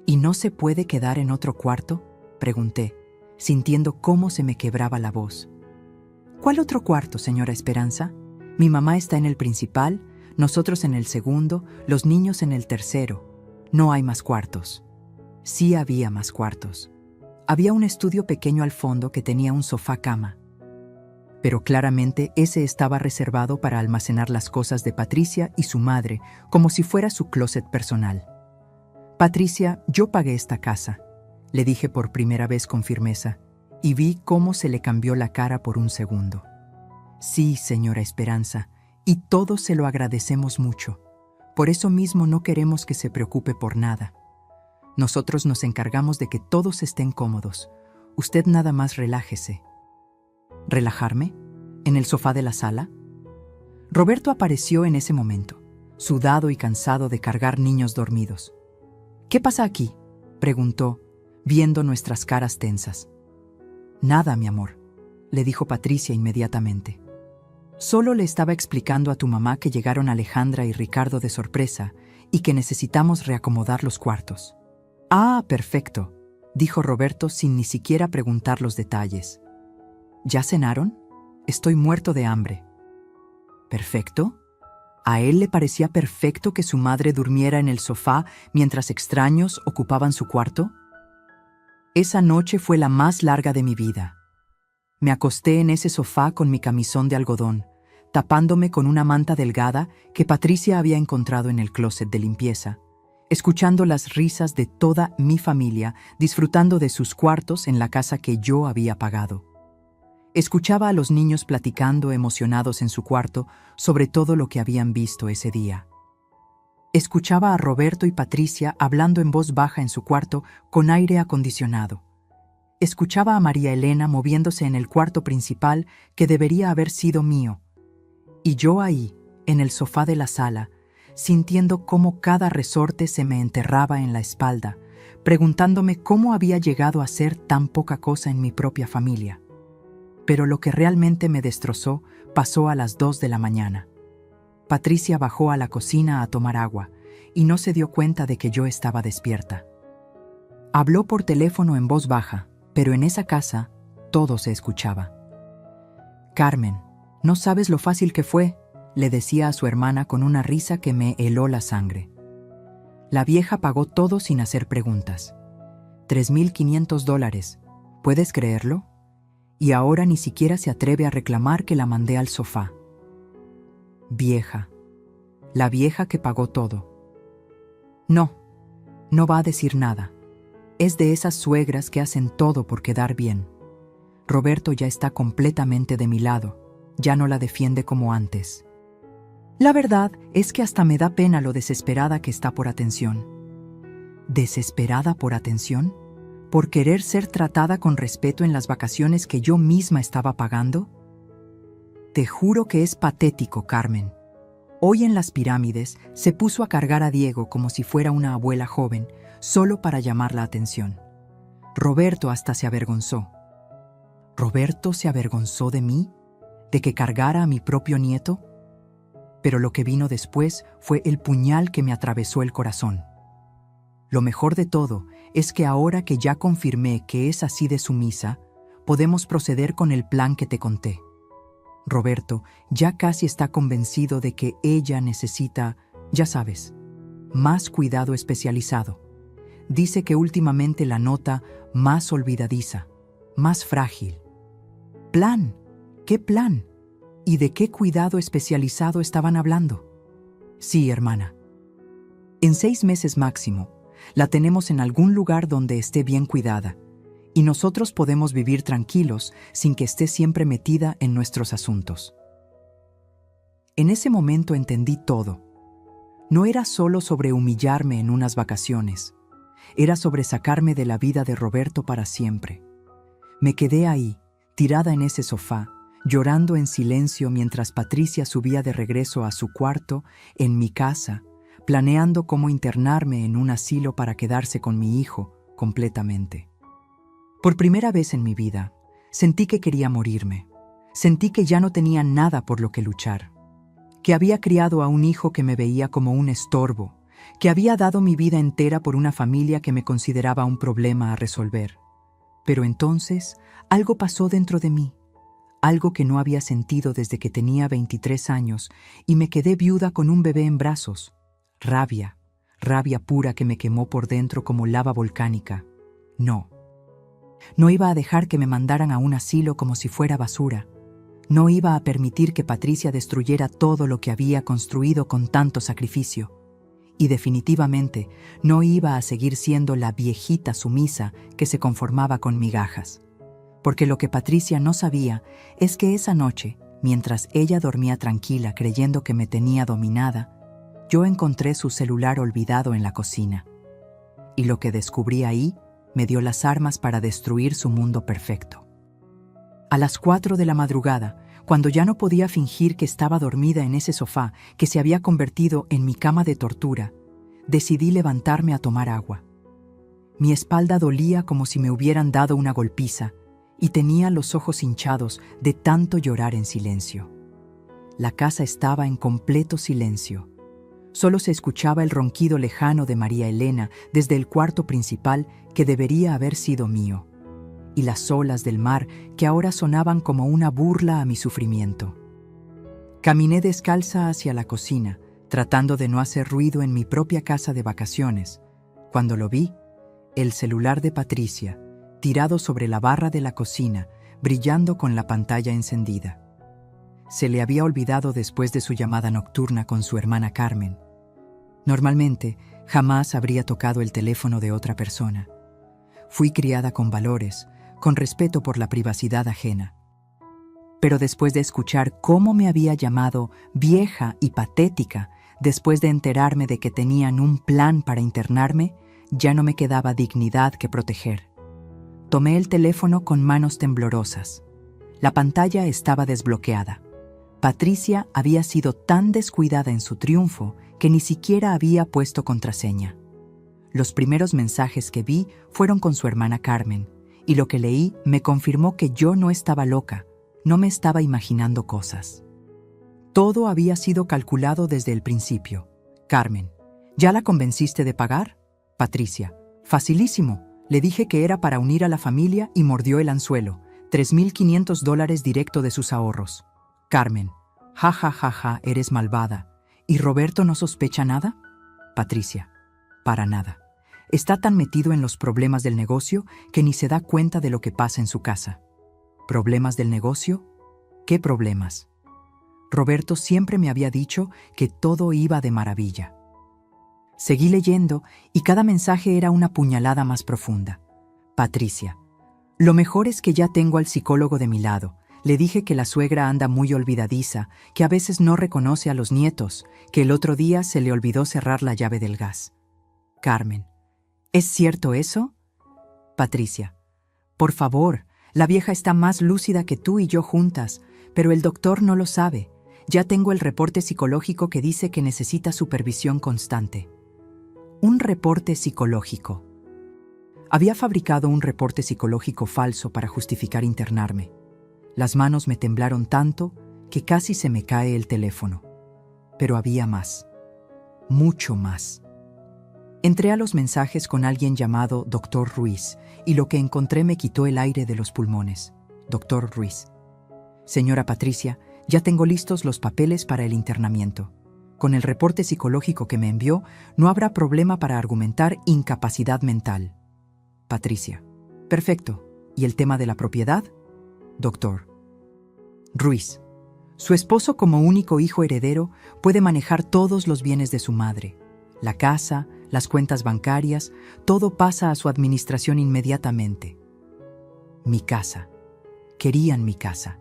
¿Y no se puede quedar en otro cuarto?, pregunté, sintiendo cómo se me quebraba la voz. ¿Cuál otro cuarto, señora Esperanza? Mi mamá está en el principal, nosotros en el segundo, los niños en el tercero. No hay más cuartos. Sí había más cuartos. Había un estudio pequeño al fondo que tenía un sofá-cama. Pero claramente ese estaba reservado para almacenar las cosas de Patricia y su madre, como si fuera su closet personal. Patricia, yo pagué esta casa, le dije por primera vez con firmeza, y vi cómo se le cambió la cara por un segundo. Sí, señora Esperanza, y todos se lo agradecemos mucho. Por eso mismo no queremos que se preocupe por nada. Nosotros nos encargamos de que todos estén cómodos. Usted nada más relájese. ¿Relajarme? ¿En el sofá de la sala? Roberto apareció en ese momento, sudado y cansado de cargar niños dormidos. ¿Qué pasa aquí?, preguntó, viendo nuestras caras tensas. Nada, mi amor, le dijo Patricia inmediatamente. Solo le estaba explicando a tu mamá que llegaron Alejandra y Ricardo de sorpresa y que necesitamos reacomodar los cuartos. Ah, perfecto, dijo Roberto sin ni siquiera preguntar los detalles. ¿Ya cenaron? Estoy muerto de hambre. ¿Perfecto? ¿A él le parecía perfecto que su madre durmiera en el sofá mientras extraños ocupaban su cuarto? Esa noche fue la más larga de mi vida. Me acosté en ese sofá con mi camisón de algodón, tapándome con una manta delgada que Patricia había encontrado en el closet de limpieza, escuchando las risas de toda mi familia, disfrutando de sus cuartos en la casa que yo había pagado. Escuchaba a los niños platicando emocionados en su cuarto sobre todo lo que habían visto ese día. Escuchaba a Roberto y Patricia hablando en voz baja en su cuarto con aire acondicionado. Escuchaba a María Elena moviéndose en el cuarto principal que debería haber sido mío. Y yo ahí, en el sofá de la sala, sintiendo cómo cada resorte se me enterraba en la espalda, preguntándome cómo había llegado a ser tan poca cosa en mi propia familia. Pero lo que realmente me destrozó pasó a las 2 de la mañana. Patricia bajó a la cocina a tomar agua y no se dio cuenta de que yo estaba despierta. Habló por teléfono en voz baja, pero en esa casa todo se escuchaba. «Carmen, no sabes lo fácil que fue», le decía a su hermana con una risa que me heló la sangre. La vieja pagó todo sin hacer preguntas. $3,500, ¿puedes creerlo? Y ahora ni siquiera se atreve a reclamar que la mandé al sofá. Vieja. La vieja que pagó todo. No, No va a decir nada. Es de esas suegras que hacen todo por quedar bien. Roberto ya está completamente de mi lado. Ya no la defiende como antes. La verdad es que hasta me da pena lo desesperada que está por atención. ¿Desesperada por atención? ¿Por querer ser tratada con respeto en las vacaciones que yo misma estaba pagando? Te juro que es patético, Carmen. Hoy en las pirámides se puso a cargar a Diego como si fuera una abuela joven, solo para llamar la atención. Roberto hasta se avergonzó. ¿Roberto se avergonzó de mí? ¿De que cargara a mi propio nieto? Pero lo que vino después fue el puñal que me atravesó el corazón. Lo mejor de todo es que ahora que ya confirmé que es así de sumisa, podemos proceder con el plan que te conté. Roberto ya casi está convencido de que ella necesita, ya sabes, más cuidado especializado. Dice que últimamente la nota más olvidadiza, más frágil. ¿Plan? ¿Qué plan? ¿Y de qué cuidado especializado estaban hablando? Sí, hermana. En 6 meses máximo, la tenemos en algún lugar donde esté bien cuidada, y nosotros podemos vivir tranquilos sin que esté siempre metida en nuestros asuntos. En ese momento entendí todo. No era solo sobre humillarme en unas vacaciones, era sobre sacarme de la vida de Roberto para siempre. Me quedé ahí, tirada en ese sofá, llorando en silencio mientras Patricia subía de regreso a su cuarto en mi casa, planeando cómo internarme en un asilo para quedarse con mi hijo completamente. Por primera vez en mi vida, sentí que quería morirme. Sentí que ya no tenía nada por lo que luchar. Que había criado a un hijo que me veía como un estorbo. Que había dado mi vida entera por una familia que me consideraba un problema a resolver. Pero entonces, algo pasó dentro de mí. Algo que no había sentido desde que tenía 23 años y me quedé viuda con un bebé en brazos. Rabia pura que me quemó por dentro como lava volcánica. No iba a dejar que me mandaran a un asilo como si fuera basura. No iba a permitir que Patricia destruyera todo lo que había construido con tanto sacrificio. Y definitivamente no iba a seguir siendo la viejita sumisa que se conformaba con migajas. Porque lo que Patricia no sabía es que esa noche, mientras ella dormía tranquila creyendo que me tenía dominada, yo encontré su celular olvidado en la cocina. Y lo que descubrí ahí me dio las armas para destruir su mundo perfecto. A las 4 de la madrugada, cuando ya no podía fingir que estaba dormida en ese sofá que se había convertido en mi cama de tortura, decidí levantarme a tomar agua. Mi espalda dolía como si me hubieran dado una golpiza y tenía los ojos hinchados de tanto llorar en silencio. La casa estaba en completo silencio. Solo se escuchaba el ronquido lejano de María Elena desde el cuarto principal que debería haber sido mío, y las olas del mar que ahora sonaban como una burla a mi sufrimiento. Caminé descalza hacia la cocina, tratando de no hacer ruido en mi propia casa de vacaciones. Cuando lo vi, el celular de Patricia, tirado sobre la barra de la cocina, brillando con la pantalla encendida. Se le había olvidado después de su llamada nocturna con su hermana Carmen. Normalmente, jamás habría tocado el teléfono de otra persona. Fui criada con valores, con respeto por la privacidad ajena. Pero después de escuchar cómo me había llamado vieja y patética, después de enterarme de que tenían un plan para internarme, ya no me quedaba dignidad que proteger. Tomé el teléfono con manos temblorosas. La pantalla estaba desbloqueada. Patricia había sido tan descuidada en su triunfo que ni siquiera había puesto contraseña. Los primeros mensajes que vi fueron con su hermana Carmen, y lo que leí me confirmó que yo no estaba loca, no me estaba imaginando cosas. Todo había sido calculado desde el principio. Carmen, ¿ya la convenciste de pagar? Patricia, facilísimo. Le dije que era para unir a la familia y mordió el anzuelo. $3,500 directo de sus ahorros. Carmen, ja, ja, ja, ja, eres malvada. ¿Y Roberto no sospecha nada? Patricia, para nada. Está tan metido en los problemas del negocio que ni se da cuenta de lo que pasa en su casa. ¿Problemas del negocio? ¿Qué problemas? Roberto siempre me había dicho que todo iba de maravilla. Seguí leyendo y cada mensaje era una puñalada más profunda. Patricia, lo mejor es que ya tengo al psicólogo de mi lado. Le dije que la suegra anda muy olvidadiza, que a veces no reconoce a los nietos, que el otro día se le olvidó cerrar la llave del gas. Carmen, ¿es cierto eso? Patricia, por favor, la vieja está más lúcida que tú y yo juntas, pero el doctor no lo sabe. Ya tengo el reporte psicológico que dice que necesita supervisión constante. Un reporte psicológico. Había fabricado un reporte psicológico falso para justificar internarme. Las manos me temblaron tanto que casi se me cae el teléfono. Pero había más. Mucho más. Entré a los mensajes con alguien llamado Dr. Ruiz y lo que encontré me quitó el aire de los pulmones. Dr. Ruiz. Señora Patricia, ya tengo listos los papeles para el internamiento. Con el reporte psicológico que me envió, no habrá problema para argumentar incapacidad mental. Patricia. Perfecto. ¿Y el tema de la propiedad? Doctor. Ruiz. Su esposo, como único hijo heredero, puede manejar todos los bienes de su madre. La casa, las cuentas bancarias, todo pasa a su administración inmediatamente. Mi casa. Querían mi casa.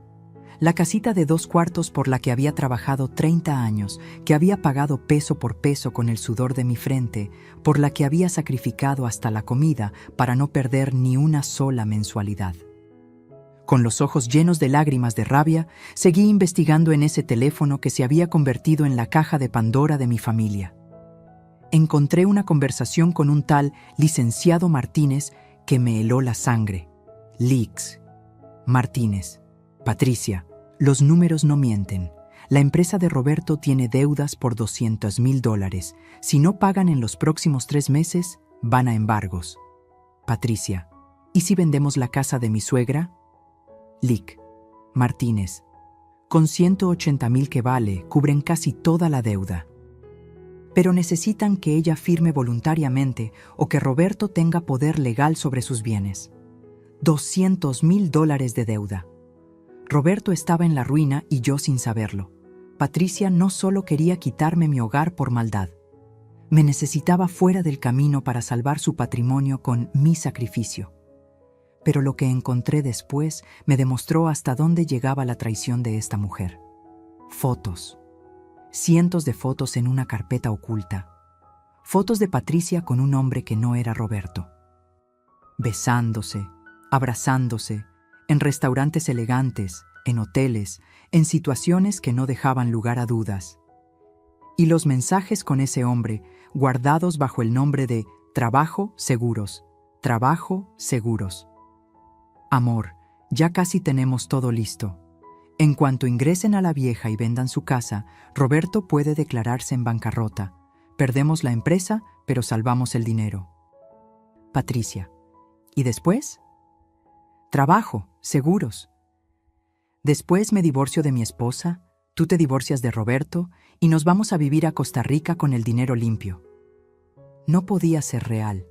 La casita de 2 cuartos por la que había trabajado 30 años, que había pagado peso por peso con el sudor de mi frente, por la que había sacrificado hasta la comida para no perder ni una sola mensualidad. Con los ojos llenos de lágrimas de rabia, seguí investigando en ese teléfono que se había convertido en la caja de Pandora de mi familia. Encontré una conversación con un tal licenciado Martínez que me heló la sangre. Leaks. Martínez. Patricia, los números no mienten. La empresa de Roberto tiene deudas por $200,000. Si no pagan en los próximos 3 meses, van a embargos. Patricia, ¿y si vendemos la casa de mi suegra? Lic. Martínez, con $180,000 que vale, cubren casi toda la deuda. Pero necesitan que ella firme voluntariamente o que Roberto tenga poder legal sobre sus bienes. $200,000 de deuda. Roberto estaba en la ruina y yo sin saberlo. Patricia no solo quería quitarme mi hogar por maldad. Me necesitaba fuera del camino para salvar su patrimonio con mi sacrificio. Pero lo que encontré después me demostró hasta dónde llegaba la traición de esta mujer. Fotos. Cientos de fotos en una carpeta oculta. Fotos de Patricia con un hombre que no era Roberto. Besándose, abrazándose, en restaurantes elegantes, en hoteles, en situaciones que no dejaban lugar a dudas. Y los mensajes con ese hombre, guardados bajo el nombre de Trabajo Seguros, Trabajo Seguros. Amor, ya casi tenemos todo listo. En cuanto ingresen a la vieja y vendan su casa, Roberto puede declararse en bancarrota. Perdemos la empresa, pero salvamos el dinero. Patricia. ¿Y después? Trabajo, seguros. Después me divorcio de mi esposa, tú te divorcias de Roberto y nos vamos a vivir a Costa Rica con el dinero limpio. No podía ser real.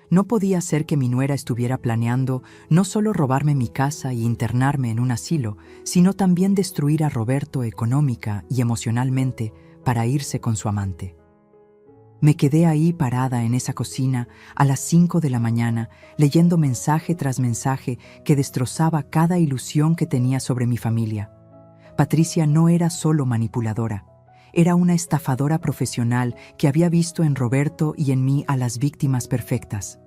No podía ser que mi nuera estuviera planeando no solo robarme mi casa y internarme en un asilo, sino también destruir a Roberto económica y emocionalmente para irse con su amante. Me quedé ahí parada en esa cocina a las 5 de la mañana, leyendo mensaje tras mensaje que destrozaba cada ilusión que tenía sobre mi familia. Patricia no era solo manipuladora, era una estafadora profesional que había visto en Roberto y en mí a las víctimas perfectas.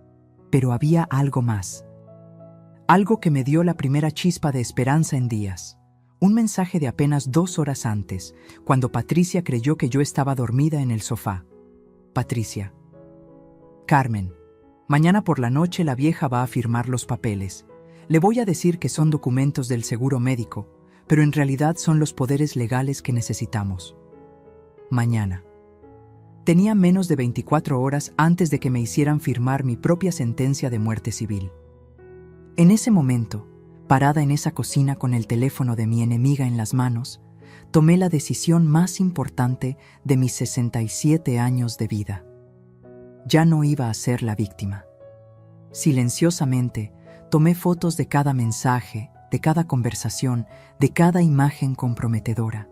Pero había algo más. Algo que me dio la primera chispa de esperanza en días. Un mensaje de apenas 2 horas antes, cuando Patricia creyó que yo estaba dormida en el sofá. Patricia. Carmen, mañana por la noche la vieja va a firmar los papeles. Le voy a decir que son documentos del seguro médico, pero en realidad son los poderes legales que necesitamos. Mañana. Tenía menos de 24 horas antes de que me hicieran firmar mi propia sentencia de muerte civil. En ese momento, parada en esa cocina con el teléfono de mi enemiga en las manos, tomé la decisión más importante de mis 67 años de vida. Ya no iba a ser la víctima. Silenciosamente, tomé fotos de cada mensaje, de cada conversación, de cada imagen comprometedora.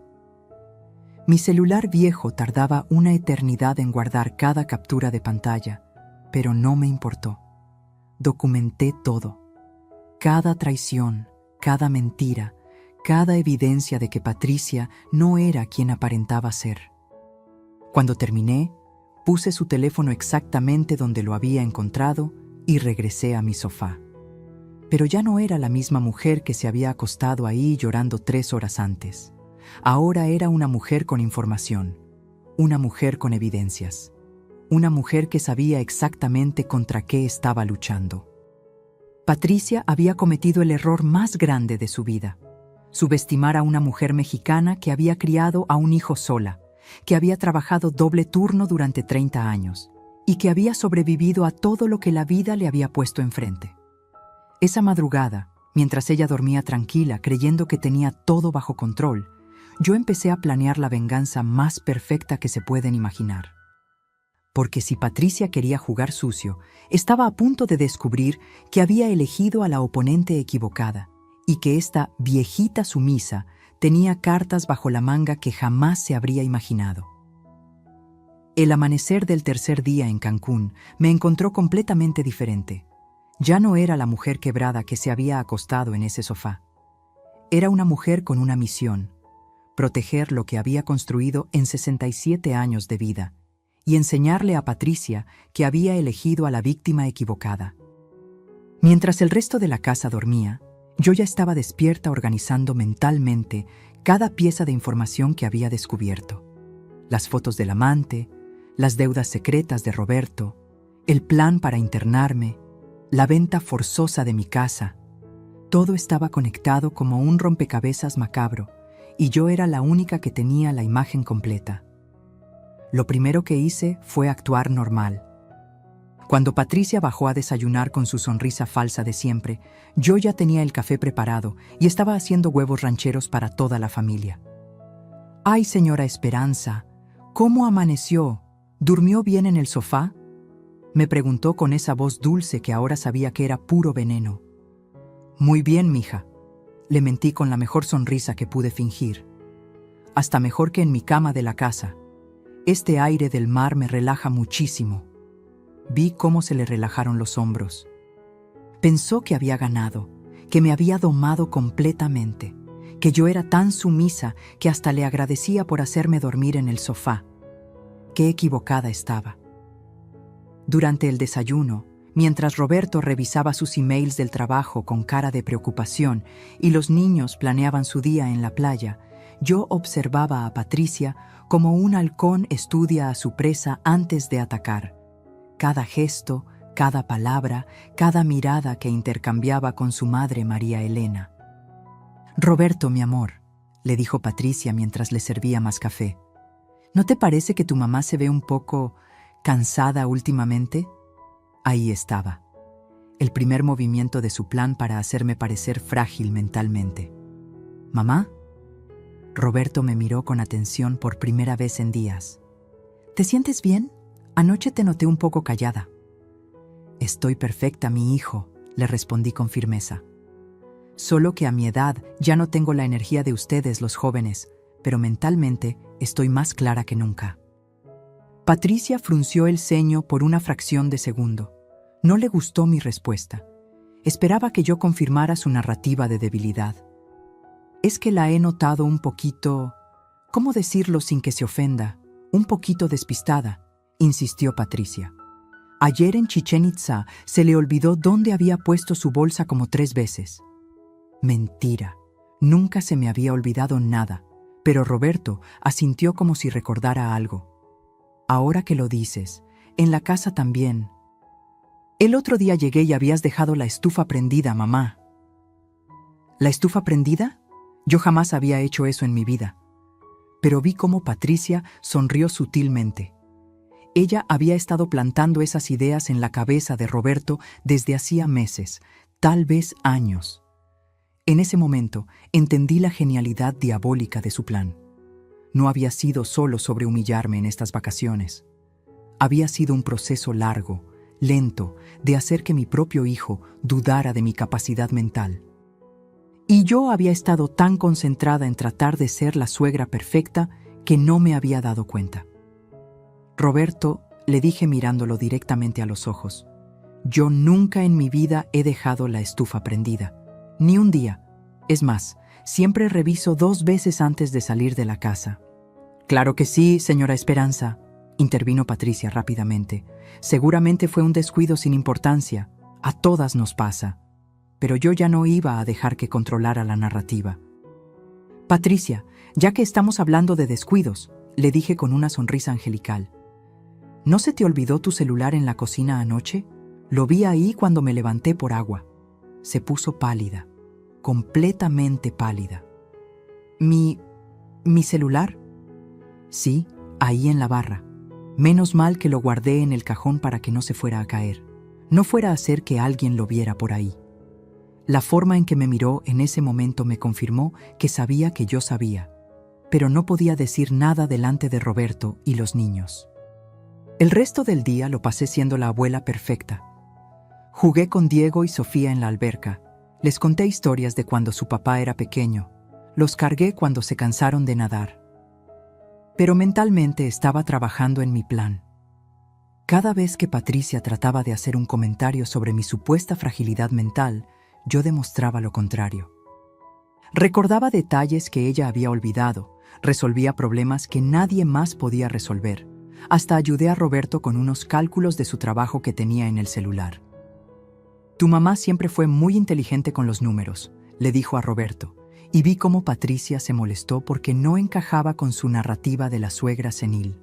Mi celular viejo tardaba una eternidad en guardar cada captura de pantalla, pero no me importó. Documenté todo. Cada traición, cada mentira, cada evidencia de que Patricia no era quien aparentaba ser. Cuando terminé, puse su teléfono exactamente donde lo había encontrado y regresé a mi sofá. Pero ya no era la misma mujer que se había acostado ahí llorando 3 horas antes. Ahora era una mujer con información, una mujer con evidencias, una mujer que sabía exactamente contra qué estaba luchando. Patricia había cometido el error más grande de su vida: subestimar a una mujer mexicana que había criado a un hijo sola, que había trabajado doble turno durante 30 años y que había sobrevivido a todo lo que la vida le había puesto enfrente. Esa madrugada, mientras ella dormía tranquila, creyendo que tenía todo bajo control, yo empecé a planear la venganza más perfecta que se pueden imaginar. Porque si Patricia quería jugar sucio, estaba a punto de descubrir que había elegido a la oponente equivocada y que esta viejita sumisa tenía cartas bajo la manga que jamás se habría imaginado. El amanecer del tercer día en Cancún me encontró completamente diferente. Ya no era la mujer quebrada que se había acostado en ese sofá. Era una mujer con una misión: proteger lo que había construido en 67 años de vida y enseñarle a Patricia que había elegido a la víctima equivocada. Mientras el resto de la casa dormía, yo ya estaba despierta organizando mentalmente cada pieza de información que había descubierto: las fotos del amante, las deudas secretas de Roberto, el plan para internarme, la venta forzosa de mi casa. Todo estaba conectado como un rompecabezas macabro, y yo era la única que tenía la imagen completa. Lo primero que hice fue actuar normal. Cuando Patricia bajó a desayunar con su sonrisa falsa de siempre, yo ya tenía el café preparado y estaba haciendo huevos rancheros para toda la familia. «Ay, señora Esperanza, ¿cómo amaneció? ¿Durmió bien en el sofá?», me preguntó con esa voz dulce que ahora sabía que era puro veneno. «Muy bien, mija», le mentí con la mejor sonrisa que pude fingir. «Hasta mejor que en mi cama de la casa. Este aire del mar me relaja muchísimo». Vi cómo se le relajaron los hombros. Pensó que había ganado, que me había domado completamente, que yo era tan sumisa que hasta le agradecía por hacerme dormir en el sofá. Qué equivocada estaba. Durante el desayuno, mientras Roberto revisaba sus emails del trabajo con cara de preocupación y los niños planeaban su día en la playa, yo observaba a Patricia como un halcón estudia a su presa antes de atacar. Cada gesto, cada palabra, cada mirada que intercambiaba con su madre María Elena. «Roberto, mi amor», le dijo Patricia mientras le servía más café, «¿no te parece que tu mamá se ve un poco cansada últimamente?». Ahí estaba, el primer movimiento de su plan para hacerme parecer frágil mentalmente. «¿Mamá?». Roberto me miró con atención por primera vez en días. «¿Te sientes bien? Anoche te noté un poco callada». «Estoy perfecta, mi hijo», le respondí con firmeza. «Solo que a mi edad ya no tengo la energía de ustedes, los jóvenes, pero mentalmente estoy más clara que nunca». Patricia frunció el ceño por una fracción de segundo. No le gustó mi respuesta. Esperaba que yo confirmara su narrativa de debilidad. «Es que la he notado un poquito, ¿cómo decirlo sin que se ofenda? Un poquito despistada», insistió Patricia. «Ayer en Chichén Itzá se le olvidó dónde había puesto su bolsa como 3 veces». Mentira. Nunca se me había olvidado nada, pero Roberto asintió como si recordara algo. «Ahora que lo dices, en la casa también». «El otro día llegué y habías dejado la estufa prendida, mamá». «¿La estufa prendida?». Yo jamás había hecho eso en mi vida. Pero vi cómo Patricia sonrió sutilmente. Ella había estado plantando esas ideas en la cabeza de Roberto desde hacía meses, tal vez años. En ese momento entendí la genialidad diabólica de su plan. No había sido solo sobre humillarme en estas vacaciones. Había sido un proceso largo, lento, de hacer que mi propio hijo dudara de mi capacidad mental. Y yo había estado tan concentrada en tratar de ser la suegra perfecta que no me había dado cuenta. Roberto, le dije mirándolo directamente a los ojos, yo nunca en mi vida he dejado la estufa prendida, ni un día. Es más, siempre reviso 2 veces antes de salir de la casa. Claro que sí, señora Esperanza, intervino Patricia rápidamente. Seguramente fue un descuido sin importancia. A todas nos pasa. Pero yo ya no iba a dejar que controlara la narrativa. Patricia, ya que estamos hablando de descuidos, le dije con una sonrisa angelical. ¿No se te olvidó tu celular en la cocina anoche? Lo vi ahí cuando me levanté por agua. Se puso pálida, completamente pálida. ¿Mi celular? Sí, ahí en la barra. Menos mal que lo guardé en el cajón para que no se fuera a caer. No fuera a hacer que alguien lo viera por ahí. La forma en que me miró en ese momento me confirmó que sabía que yo sabía, pero no podía decir nada delante de Roberto y los niños. El resto del día lo pasé siendo la abuela perfecta. Jugué con Diego y Sofía en la alberca. Les conté historias de cuando su papá era pequeño. Los cargué cuando se cansaron de nadar. Pero mentalmente estaba trabajando en mi plan. Cada vez que Patricia trataba de hacer un comentario sobre mi supuesta fragilidad mental, yo demostraba lo contrario. Recordaba detalles que ella había olvidado, resolvía problemas que nadie más podía resolver. Hasta ayudé a Roberto con unos cálculos de su trabajo que tenía en el celular. Tu mamá siempre fue muy inteligente con los números, le dijo a Roberto, y vi cómo Patricia se molestó porque no encajaba con su narrativa de la suegra senil.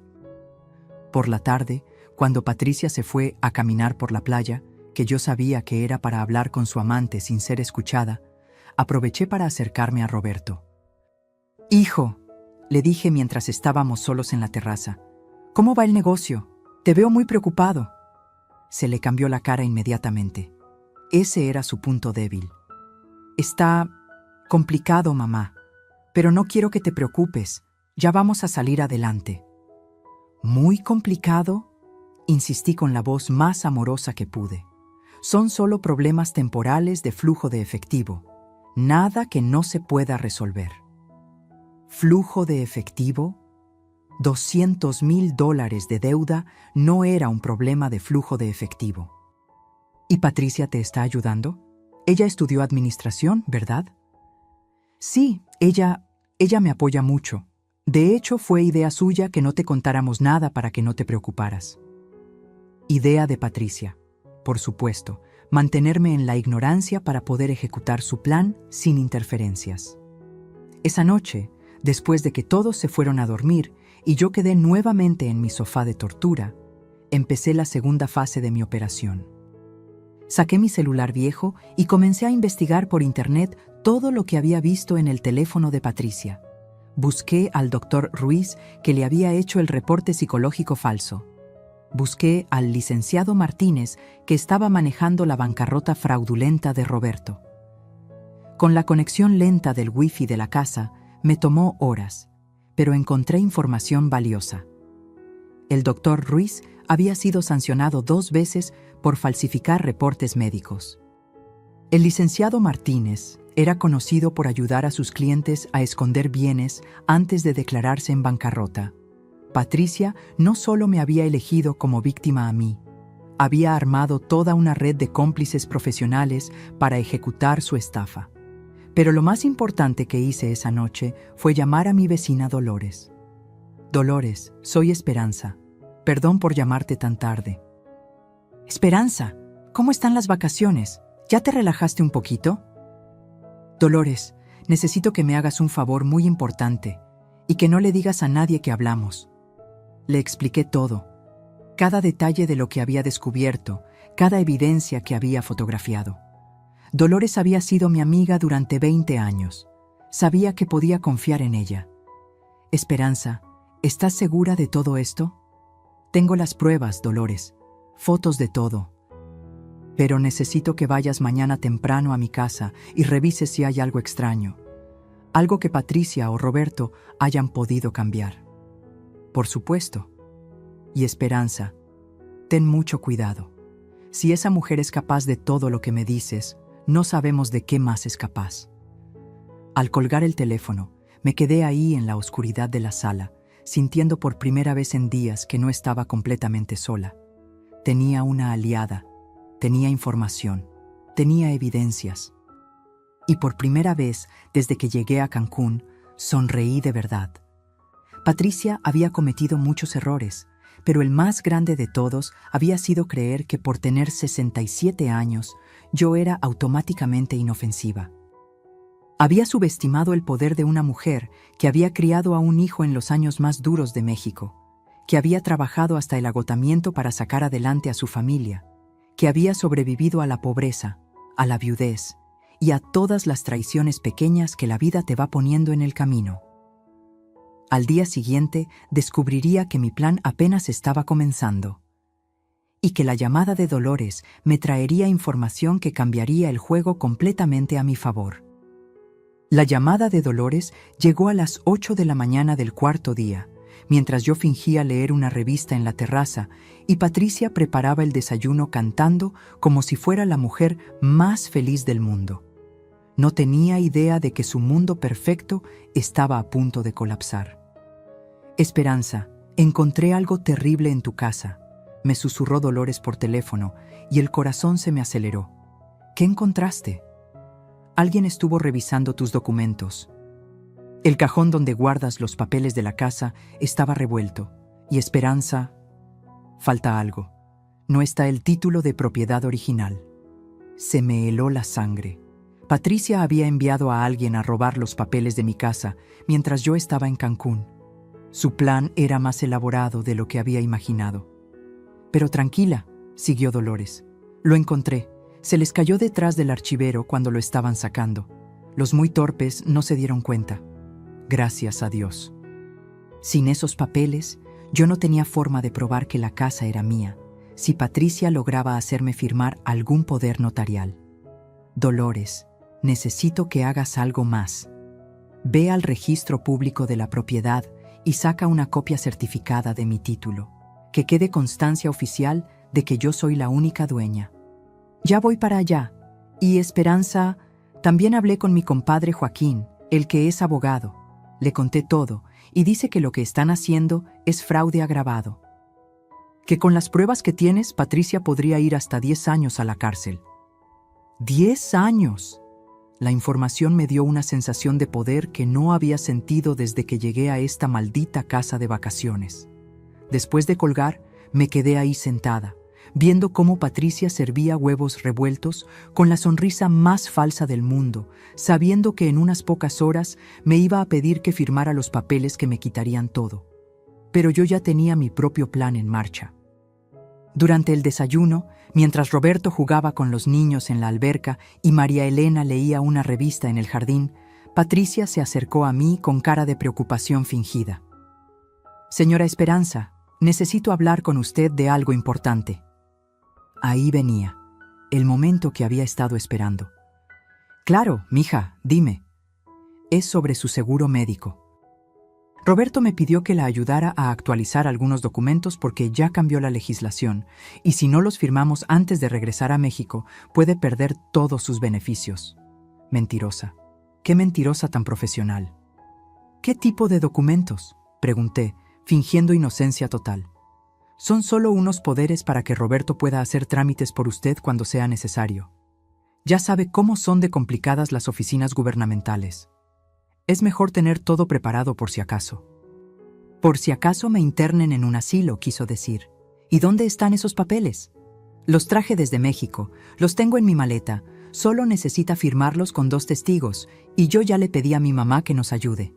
Por la tarde, cuando Patricia se fue a caminar por la playa, que yo sabía que era para hablar con su amante sin ser escuchada, aproveché para acercarme a Roberto. «Hijo», le dije mientras estábamos solos en la terraza, «¿cómo va el negocio? Te veo muy preocupado». Se le cambió la cara inmediatamente. Ese era su punto débil. «Está complicado, mamá, pero no quiero que te preocupes, ya vamos a salir adelante». «¿Muy complicado?», insistí con la voz más amorosa que pude. «Son solo problemas temporales de flujo de efectivo, nada que no se pueda resolver». ¿Flujo de efectivo? $200,000 de deuda no era un problema de flujo de efectivo. ¿Y Patricia te está ayudando? Ella estudió administración, ¿verdad? Sí, ella me apoya mucho. De hecho, fue idea suya que no te contáramos nada para que no te preocuparas. Idea de Patricia, por supuesto, mantenerme en la ignorancia para poder ejecutar su plan sin interferencias. Esa noche, después de que todos se fueron a dormir y yo quedé nuevamente en mi sofá de tortura, empecé la segunda fase de mi operación. Saqué mi celular viejo y comencé a investigar por internet todo lo que había visto en el teléfono de Patricia. Busqué al doctor Ruiz, que le había hecho el reporte psicológico falso. Busqué al licenciado Martínez, que estaba manejando la bancarrota fraudulenta de Roberto. Con la conexión lenta del wifi de la casa, me tomó horas, pero encontré información valiosa. El doctor Ruiz había sido sancionado 2 veces por falsificar reportes médicos. El licenciado Martínez era conocido por ayudar a sus clientes a esconder bienes antes de declararse en bancarrota. Patricia no solo me había elegido como víctima a mí, había armado toda una red de cómplices profesionales para ejecutar su estafa. Pero lo más importante que hice esa noche fue llamar a mi vecina Dolores. «Dolores, soy Esperanza. Perdón por llamarte tan tarde». «Esperanza, ¿cómo están las vacaciones? ¿Ya te relajaste un poquito?» «Dolores, necesito que me hagas un favor muy importante y que no le digas a nadie que hablamos». Le expliqué todo, cada detalle de lo que había descubierto, cada evidencia que había fotografiado. Dolores había sido mi amiga durante 20 años. Sabía que podía confiar en ella. «Esperanza, ¿estás segura de todo esto?» «Tengo las pruebas, Dolores, fotos de todo. Pero necesito que vayas mañana temprano a mi casa y revises si hay algo extraño. Algo que Patricia o Roberto hayan podido cambiar». «Por supuesto. Y Esperanza, ten mucho cuidado. Si esa mujer es capaz de todo lo que me dices, no sabemos de qué más es capaz». Al colgar el teléfono, me quedé ahí en la oscuridad de la sala, sintiendo por primera vez en días que no estaba completamente sola. Tenía una aliada, tenía información, tenía evidencias. Y por primera vez, desde que llegué a Cancún, sonreí de verdad. Patricia había cometido muchos errores, pero el más grande de todos había sido creer que por tener 67 años, yo era automáticamente inofensiva. Había subestimado el poder de una mujer que había criado a un hijo en los años más duros de México, que había trabajado hasta el agotamiento para sacar adelante a su familia, que había sobrevivido a la pobreza, a la viudez y a todas las traiciones pequeñas que la vida te va poniendo en el camino. Al día siguiente descubriría que mi plan apenas estaba comenzando y que la llamada de Dolores me traería información que cambiaría el juego completamente a mi favor. La llamada de Dolores llegó a las 8 de la mañana del cuarto día, mientras yo fingía leer una revista en la terraza y Patricia preparaba el desayuno cantando como si fuera la mujer más feliz del mundo. No tenía idea de que su mundo perfecto estaba a punto de colapsar. «Esperanza, encontré algo terrible en tu casa», me susurró Dolores por teléfono y el corazón se me aceleró. «¿Qué encontraste?» «Alguien estuvo revisando tus documentos. El cajón donde guardas los papeles de la casa estaba revuelto. Y Esperanza, falta algo. No está el título de propiedad original». Se me heló la sangre. Patricia había enviado a alguien a robar los papeles de mi casa mientras yo estaba en Cancún. Su plan era más elaborado de lo que había imaginado. «Pero tranquila», siguió Dolores. «Lo encontré. Se les cayó detrás del archivero cuando lo estaban sacando. Los muy torpes no se dieron cuenta. Gracias a Dios. Sin esos papeles, yo no tenía forma de probar que la casa era mía, si Patricia lograba hacerme firmar algún poder notarial. Dolores, necesito que hagas algo más. Ve al registro público de la propiedad y saca una copia certificada de mi título, que quede constancia oficial de que yo soy la única dueña». «Ya voy para allá. Y Esperanza, también hablé con mi compadre Joaquín, el que es abogado. Le conté todo y dice que lo que están haciendo es fraude agravado. Que con las pruebas que tienes, Patricia podría ir hasta 10 años a la cárcel». ¡10 años! La información me dio una sensación de poder que no había sentido desde que llegué a esta maldita casa de vacaciones. Después de colgar, me quedé ahí sentada, viendo cómo Patricia servía huevos revueltos con la sonrisa más falsa del mundo, sabiendo que en unas pocas horas me iba a pedir que firmara los papeles que me quitarían todo. Pero yo ya tenía mi propio plan en marcha. Durante el desayuno, mientras Roberto jugaba con los niños en la alberca y María Elena leía una revista en el jardín, Patricia se acercó a mí con cara de preocupación fingida. «Señora Esperanza, necesito hablar con usted de algo importante». Ahí venía, el momento que había estado esperando. «Claro, mija, dime». «Es sobre su seguro médico. Roberto me pidió que la ayudara a actualizar algunos documentos porque ya cambió la legislación, y si no los firmamos antes de regresar a México, puede perder todos sus beneficios». Mentirosa. Qué mentirosa tan profesional. «¿Qué tipo de documentos?», pregunté, fingiendo inocencia total. «Son solo unos poderes para que Roberto pueda hacer trámites por usted cuando sea necesario. Ya sabe cómo son de complicadas las oficinas gubernamentales. Es mejor tener todo preparado por si acaso». «Por si acaso me internen en un asilo», quiso decir. «¿Y dónde están esos papeles?» «Los traje desde México, los tengo en mi maleta. Solo necesita firmarlos con 2 testigos, y yo ya le pedí a mi mamá que nos ayude».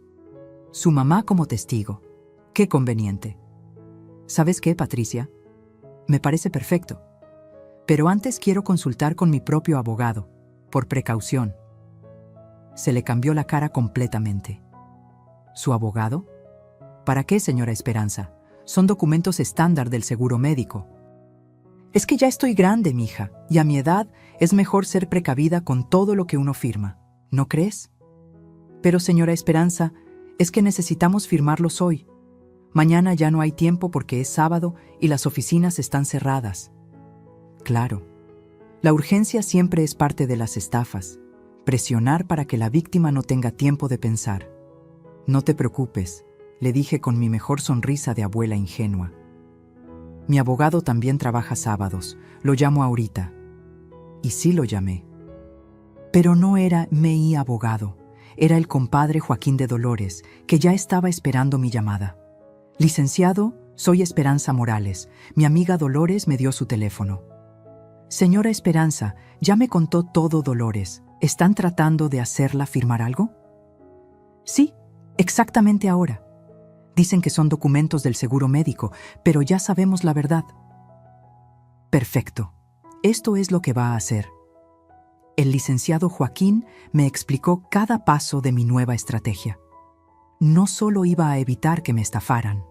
«Su mamá como testigo. Qué conveniente». «¿Sabes qué, Patricia? Me parece perfecto. Pero antes quiero consultar con mi propio abogado, por precaución». Se le cambió la cara completamente. «¿Su abogado? ¿Para qué, señora Esperanza? Son documentos estándar del seguro médico». «Es que ya estoy grande, mija, y a mi edad es mejor ser precavida con todo lo que uno firma. ¿No crees?» «Pero, señora Esperanza, es que necesitamos firmarlos hoy. Mañana ya no hay tiempo porque es sábado y las oficinas están cerradas». «Claro. La urgencia siempre es parte de las estafas. Presionar para que la víctima no tenga tiempo de pensar. No te preocupes, le dije con mi mejor sonrisa de abuela ingenua. Mi abogado también trabaja sábados, lo llamo ahorita. Y sí lo llamé. Pero no era mi abogado, era el compadre Joaquín de Dolores, que ya estaba esperando mi llamada. Licenciado, soy Esperanza Morales. Mi amiga Dolores me dio su teléfono. Señora Esperanza, ya me contó todo Dolores. ¿Están tratando de hacerla firmar algo? Sí, exactamente ahora. Dicen que son documentos del seguro médico, pero ya sabemos la verdad. Perfecto. Esto es lo que va a hacer. El licenciado Joaquín me explicó cada paso de mi nueva estrategia. No solo iba a evitar que me estafaran.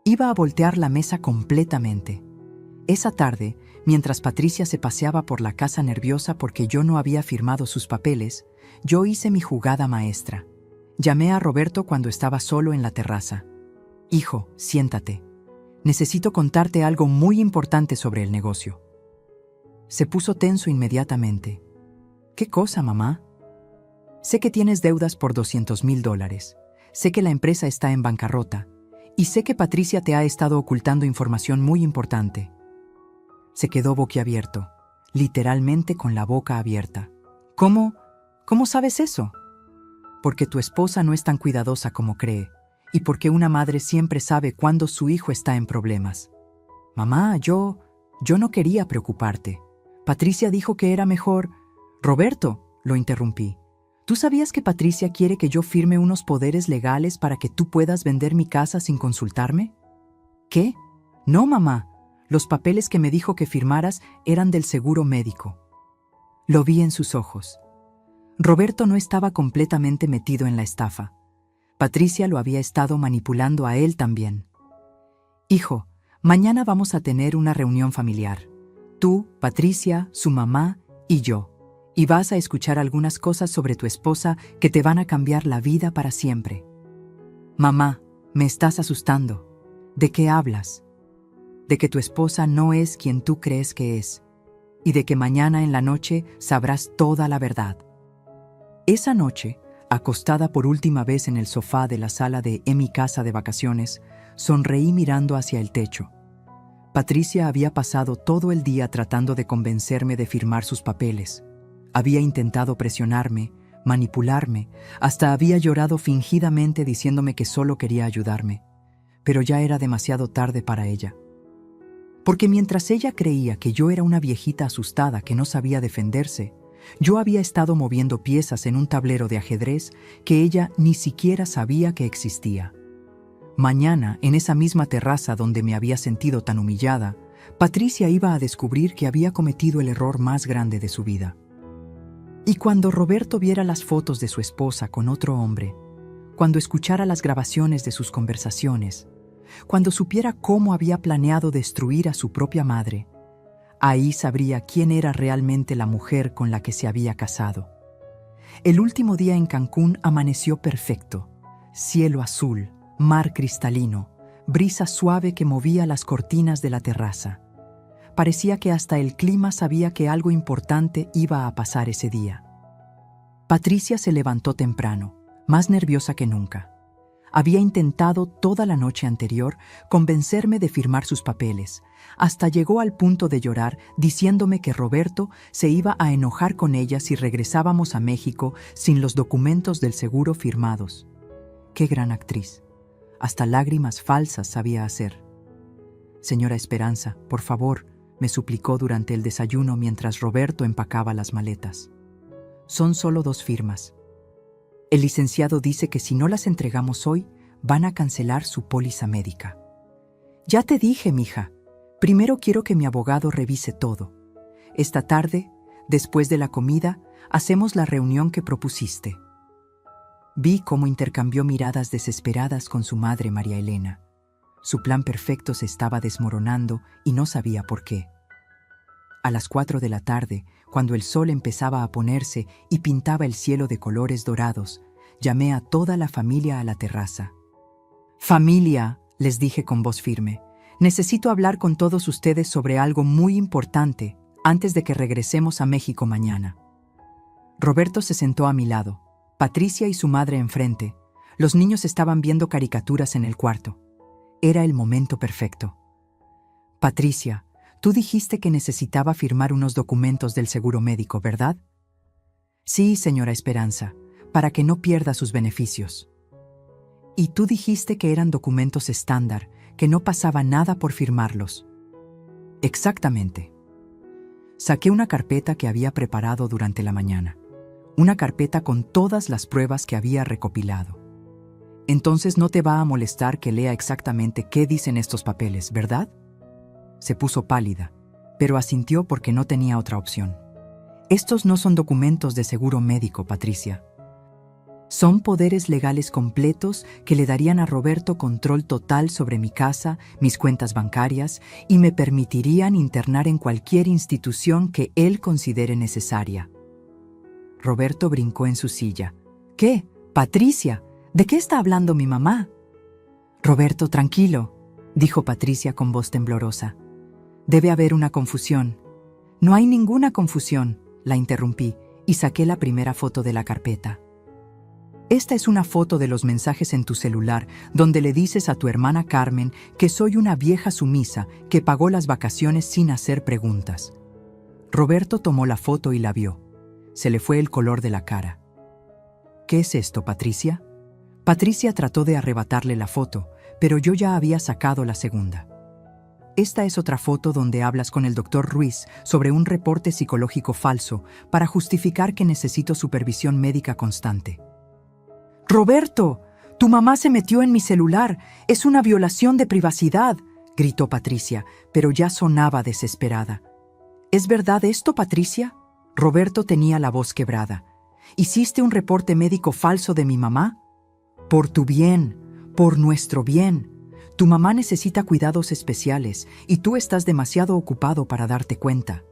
Iba a voltear la mesa completamente. Esa tarde, mientras Patricia se paseaba por la casa nerviosa porque yo no había firmado sus papeles, yo hice mi jugada maestra. Llamé a Roberto cuando estaba solo en la terraza. Hijo, siéntate. Necesito contarte algo muy importante sobre el negocio. Se puso tenso inmediatamente. ¿Qué cosa, mamá? Sé que tienes deudas por $200,000. Sé que la empresa está en bancarrota. Y sé que Patricia te ha estado ocultando información muy importante. Se quedó boquiabierto, literalmente con la boca abierta. ¿Cómo? ¿Cómo sabes eso? Porque tu esposa no es tan cuidadosa como cree, y porque una madre siempre sabe cuándo su hijo está en problemas. Mamá, yo no quería preocuparte. Patricia dijo que era mejor... Roberto, lo interrumpí. ¿Tú sabías que Patricia quiere que yo firme unos poderes legales para que tú puedas vender mi casa sin consultarme? ¿Qué? No, mamá. Los papeles que me dijo que firmaras eran del seguro médico. Lo vi en sus ojos. Roberto no estaba completamente metido en la estafa. Patricia lo había estado manipulando a él también. Hijo, mañana vamos a tener una reunión familiar. Tú, Patricia, su mamá y yo. Y vas a escuchar algunas cosas sobre tu esposa que te van a cambiar la vida para siempre. Mamá, me estás asustando. ¿De qué hablas? De que tu esposa no es quien tú crees que es. Y de que mañana en la noche sabrás toda la verdad. Esa noche, acostada por última vez en el sofá de la sala de mi casa de vacaciones, sonreí mirando hacia el techo. Patricia había pasado todo el día tratando de convencerme de firmar sus papeles. Había intentado presionarme, manipularme, hasta había llorado fingidamente diciéndome que solo quería ayudarme. Pero ya era demasiado tarde para ella. Porque mientras ella creía que yo era una viejita asustada que no sabía defenderse, yo había estado moviendo piezas en un tablero de ajedrez que ella ni siquiera sabía que existía. Mañana, en esa misma terraza donde me había sentido tan humillada, Patricia iba a descubrir que había cometido el error más grande de su vida. Y cuando Roberto viera las fotos de su esposa con otro hombre, cuando escuchara las grabaciones de sus conversaciones, cuando supiera cómo había planeado destruir a su propia madre, ahí sabría quién era realmente la mujer con la que se había casado. El último día en Cancún amaneció perfecto. Cielo azul, mar cristalino, brisa suave que movía las cortinas de la terraza. Parecía que hasta el clima sabía que algo importante iba a pasar ese día. Patricia se levantó temprano, más nerviosa que nunca. Había intentado toda la noche anterior convencerme de firmar sus papeles. Hasta llegó al punto de llorar diciéndome que Roberto se iba a enojar con ella si regresábamos a México sin los documentos del seguro firmados. ¡Qué gran actriz! Hasta lágrimas falsas sabía hacer. Señora Esperanza, por favor, me suplicó durante el desayuno mientras Roberto empacaba las maletas. Son solo 2 firmas. El licenciado dice que si no las entregamos hoy, van a cancelar su póliza médica. Ya te dije, mija. Primero quiero que mi abogado revise todo. Esta tarde, después de la comida, hacemos la reunión que propusiste. Vi cómo intercambió miradas desesperadas con su madre María Elena. Su plan perfecto se estaba desmoronando y no sabía por qué. A las 4 de la tarde, cuando el sol empezaba a ponerse y pintaba el cielo de colores dorados, llamé a toda la familia a la terraza. «Familia», les dije con voz firme, «necesito hablar con todos ustedes sobre algo muy importante antes de que regresemos a México mañana». Roberto se sentó a mi lado, Patricia y su madre enfrente. Los niños estaban viendo caricaturas en el cuarto. Era el momento perfecto. Patricia, tú dijiste que necesitaba firmar unos documentos del seguro médico, ¿verdad? Sí, señora Esperanza, para que no pierda sus beneficios. Y tú dijiste que eran documentos estándar, que no pasaba nada por firmarlos. Exactamente. Saqué una carpeta que había preparado durante la mañana. Una carpeta con todas las pruebas que había recopilado. Entonces no te va a molestar que lea exactamente qué dicen estos papeles, ¿verdad? Se puso pálida, pero asintió porque no tenía otra opción. Estos no son documentos de seguro médico, Patricia. Son poderes legales completos que le darían a Roberto control total sobre mi casa, mis cuentas bancarias y me permitirían internar en cualquier institución que él considere necesaria. Roberto brincó en su silla. ¿Qué? Patricia, ¿de qué está hablando mi mamá? Roberto, tranquilo, dijo Patricia con voz temblorosa. Debe haber una confusión. No hay ninguna confusión, la interrumpí y saqué la primera foto de la carpeta. Esta es una foto de los mensajes en tu celular donde le dices a tu hermana Carmen que soy una vieja sumisa que pagó las vacaciones sin hacer preguntas. Roberto tomó la foto y la vio. Se le fue el color de la cara. ¿Qué es esto, Patricia? Patricia trató de arrebatarle la foto, pero yo ya había sacado la segunda. Esta es otra foto donde hablas con el doctor Ruiz sobre un reporte psicológico falso para justificar que necesito supervisión médica constante. ¡Roberto! ¡Tu mamá se metió en mi celular! ¡Es una violación de privacidad!, gritó Patricia, pero ya sonaba desesperada. ¿Es verdad esto, Patricia? Roberto tenía la voz quebrada. ¿Hiciste un reporte médico falso de mi mamá? Por tu bien, por nuestro bien. Tu mamá necesita cuidados especiales y tú estás demasiado ocupado para darte cuenta.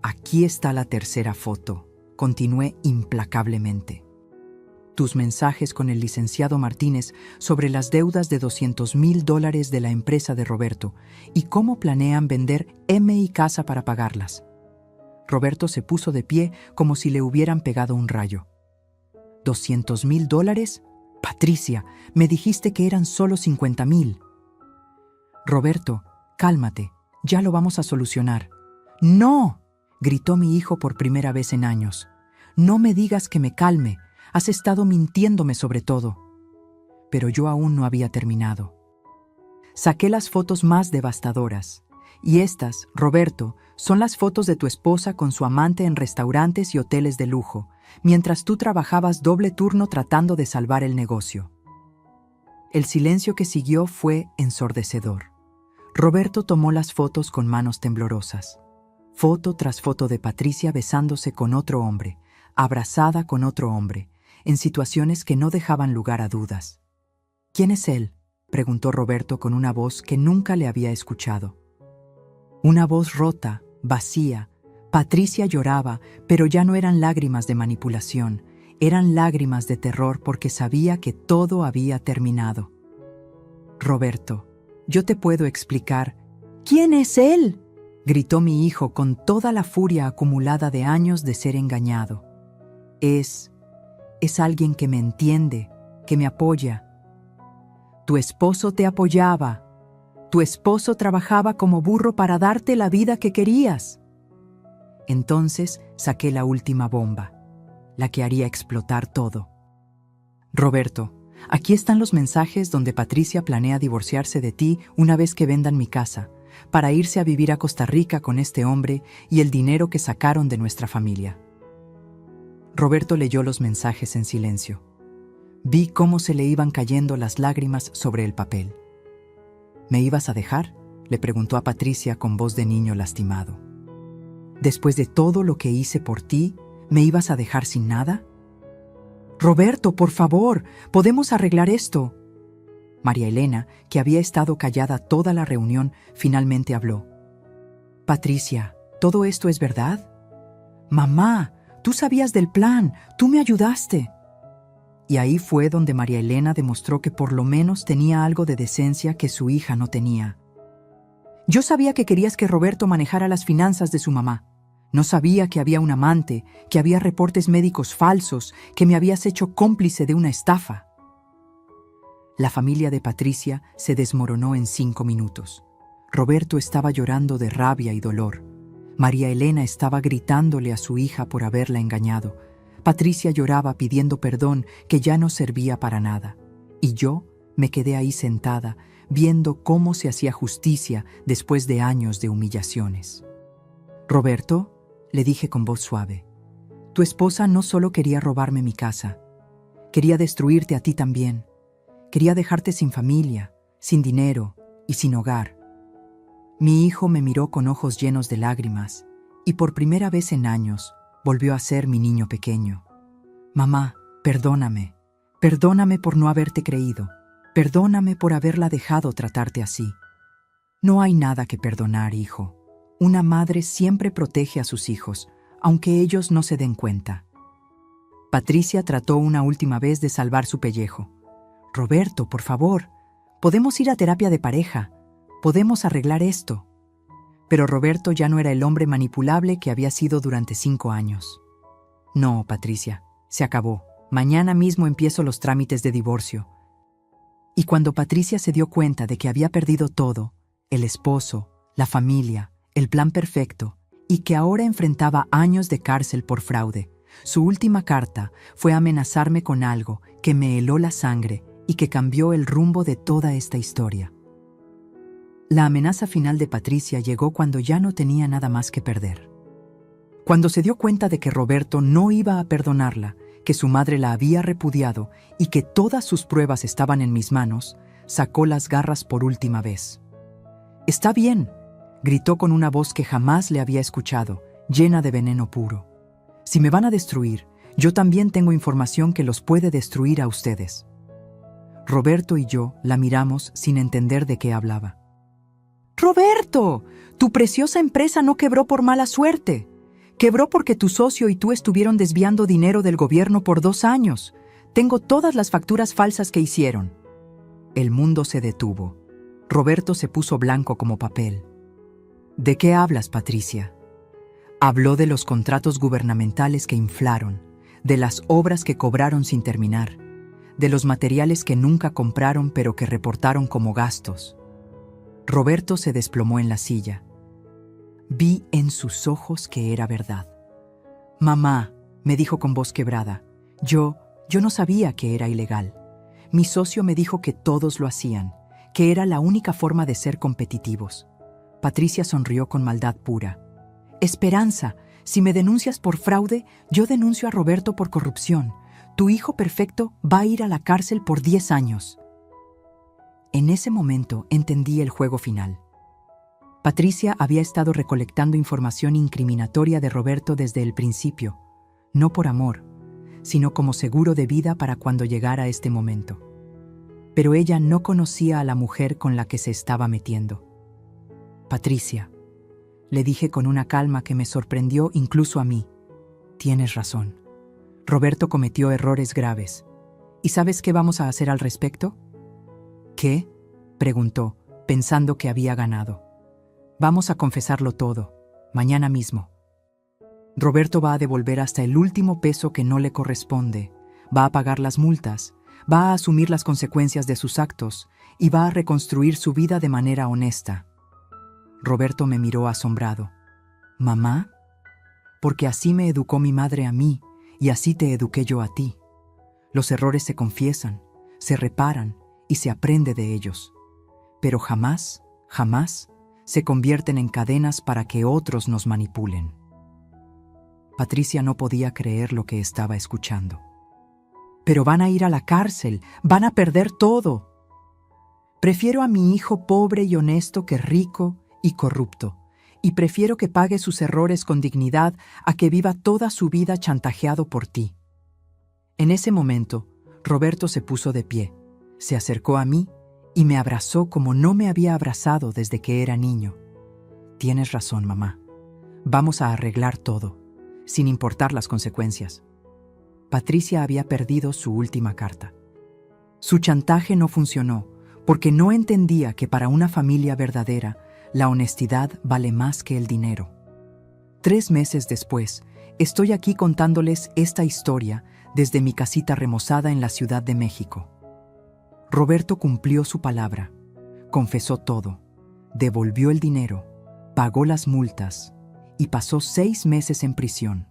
Aquí está la tercera foto, continué implacablemente. Tus mensajes con el licenciado Martínez sobre las deudas de $200,000 de la empresa de Roberto y cómo planean vender M y casa para pagarlas. Roberto se puso de pie como si le hubieran pegado un rayo. ¿$200,000? Patricia, me dijiste que eran solo 50,000. Roberto, cálmate, ya lo vamos a solucionar. ¡No!, gritó mi hijo por primera vez en años. No me digas que me calme. Has estado mintiéndome sobre todo. Pero yo aún no había terminado. Saqué las fotos más devastadoras. Y estas, Roberto, son las fotos de tu esposa con su amante en restaurantes y hoteles de lujo, mientras tú trabajabas doble turno tratando de salvar el negocio. El silencio que siguió fue ensordecedor. Roberto tomó las fotos con manos temblorosas. Foto tras foto de Patricia besándose con otro hombre, abrazada con otro hombre, en situaciones que no dejaban lugar a dudas. ¿Quién es él?, preguntó Roberto con una voz que nunca le había escuchado. Una voz rota, vacía. Patricia lloraba, pero ya no eran lágrimas de manipulación, eran lágrimas de terror porque sabía que todo había terminado. Roberto, yo te puedo explicar. ¿Quién es él?, gritó mi hijo con toda la furia acumulada de años de ser engañado. Es alguien que me entiende, que me apoya. Tu esposo te apoyaba. Tu esposo trabajaba como burro para darte la vida que querías. Entonces saqué la última bomba, la que haría explotar todo. Roberto, aquí están los mensajes donde Patricia planea divorciarse de ti una vez que vendan mi casa, para irse a vivir a Costa Rica con este hombre y el dinero que sacaron de nuestra familia. Roberto leyó los mensajes en silencio. Vi cómo se le iban cayendo las lágrimas sobre el papel. ¿Me ibas a dejar?, le preguntó a Patricia con voz de niño lastimado. ¿Después de todo lo que hice por ti, me ibas a dejar sin nada? Roberto, por favor, podemos arreglar esto. María Elena, que había estado callada toda la reunión, finalmente habló. Patricia, ¿todo esto es verdad? Mamá, tú sabías del plan, tú me ayudaste. Y ahí fue donde María Elena demostró que por lo menos tenía algo de decencia que su hija no tenía. Yo sabía que querías que Roberto manejara las finanzas de su mamá. No sabía que había un amante, que había reportes médicos falsos, que me habías hecho cómplice de una estafa. La familia de Patricia se desmoronó en 5 minutos. Roberto estaba llorando de rabia y dolor. María Elena estaba gritándole a su hija por haberla engañado. Patricia lloraba pidiendo perdón que ya no servía para nada. Y yo me quedé ahí sentada, viendo cómo se hacía justicia después de años de humillaciones. «Roberto», le dije con voz suave, «tu esposa no solo quería robarme mi casa, quería destruirte a ti también. Quería dejarte sin familia, sin dinero y sin hogar». Mi hijo me miró con ojos llenos de lágrimas y por primera vez en años volvió a ser mi niño pequeño. «Mamá, perdóname. Perdóname por no haberte creído. Perdóname por haberla dejado tratarte así». «No hay nada que perdonar, hijo. Una madre siempre protege a sus hijos, aunque ellos no se den cuenta». Patricia trató una última vez de salvar su pellejo. «Roberto, por favor, podemos ir a terapia de pareja. Podemos arreglar esto». Pero Roberto ya no era el hombre manipulable que había sido durante 5 años. «No, Patricia, se acabó. Mañana mismo empiezo los trámites de divorcio». Y cuando Patricia se dio cuenta de que había perdido todo, el esposo, la familia, el plan perfecto, y que ahora enfrentaba años de cárcel por fraude, su última carta fue amenazarme con algo que me heló la sangre y que cambió el rumbo de toda esta historia. La amenaza final de Patricia llegó cuando ya no tenía nada más que perder. Cuando se dio cuenta de que Roberto no iba a perdonarla, que su madre la había repudiado y que todas sus pruebas estaban en mis manos, sacó las garras por última vez. «Está bien», gritó con una voz que jamás le había escuchado, llena de veneno puro. «Si me van a destruir, yo también tengo información que los puede destruir a ustedes». Roberto y yo la miramos sin entender de qué hablaba. «¡Roberto! Tu preciosa empresa no quebró por mala suerte. Quebró porque tu socio y tú estuvieron desviando dinero del gobierno por 2 años. Tengo todas las facturas falsas que hicieron». El mundo se detuvo. Roberto se puso blanco como papel. «¿De qué hablas, Patricia?». Habló de los contratos gubernamentales que inflaron, de las obras que cobraron sin terminar, de los materiales que nunca compraron pero que reportaron como gastos. Roberto se desplomó en la silla. Vi en sus ojos que era verdad. «Mamá», me dijo con voz quebrada, yo no sabía que era ilegal. Mi socio me dijo que todos lo hacían, que era la única forma de ser competitivos». Patricia sonrió con maldad pura. «Esperanza, si me denuncias por fraude, yo denuncio a Roberto por corrupción. Tu hijo perfecto va a ir a la cárcel por 10 años». En ese momento entendí el juego final. Patricia había estado recolectando información incriminatoria de Roberto desde el principio, no por amor, sino como seguro de vida para cuando llegara este momento. Pero ella no conocía a la mujer con la que se estaba metiendo. «Patricia», le dije con una calma que me sorprendió incluso a mí, «tienes razón. Roberto cometió errores graves. ¿Y sabes qué vamos a hacer al respecto?». «¿Qué?», preguntó, pensando que había ganado. «Vamos a confesarlo todo, mañana mismo. Roberto va a devolver hasta el último peso que no le corresponde, va a pagar las multas, va a asumir las consecuencias de sus actos y va a reconstruir su vida de manera honesta». Roberto me miró asombrado. «¿Mamá? Porque así me educó mi madre a mí y así te eduqué yo a ti. Los errores se confiesan, se reparan y se aprende de ellos. Pero jamás, jamás se convierten en cadenas para que otros nos manipulen». Patricia no podía creer lo que estaba escuchando. «Pero van a ir a la cárcel, van a perder todo. Prefiero a mi hijo pobre y honesto que rico y corrupto, y prefiero que pague sus errores con dignidad a que viva toda su vida chantajeado por ti». En ese momento, Roberto se puso de pie, se acercó a mí y me abrazó como no me había abrazado desde que era niño. «Tienes razón, mamá. Vamos a arreglar todo, sin importar las consecuencias». Patricia había perdido su última carta. Su chantaje no funcionó porque no entendía que para una familia verdadera la honestidad vale más que el dinero. 3 meses después, estoy aquí contándoles esta historia desde mi casita remozada en la Ciudad de México. Roberto cumplió su palabra, confesó todo, devolvió el dinero, pagó las multas y pasó 6 meses en prisión.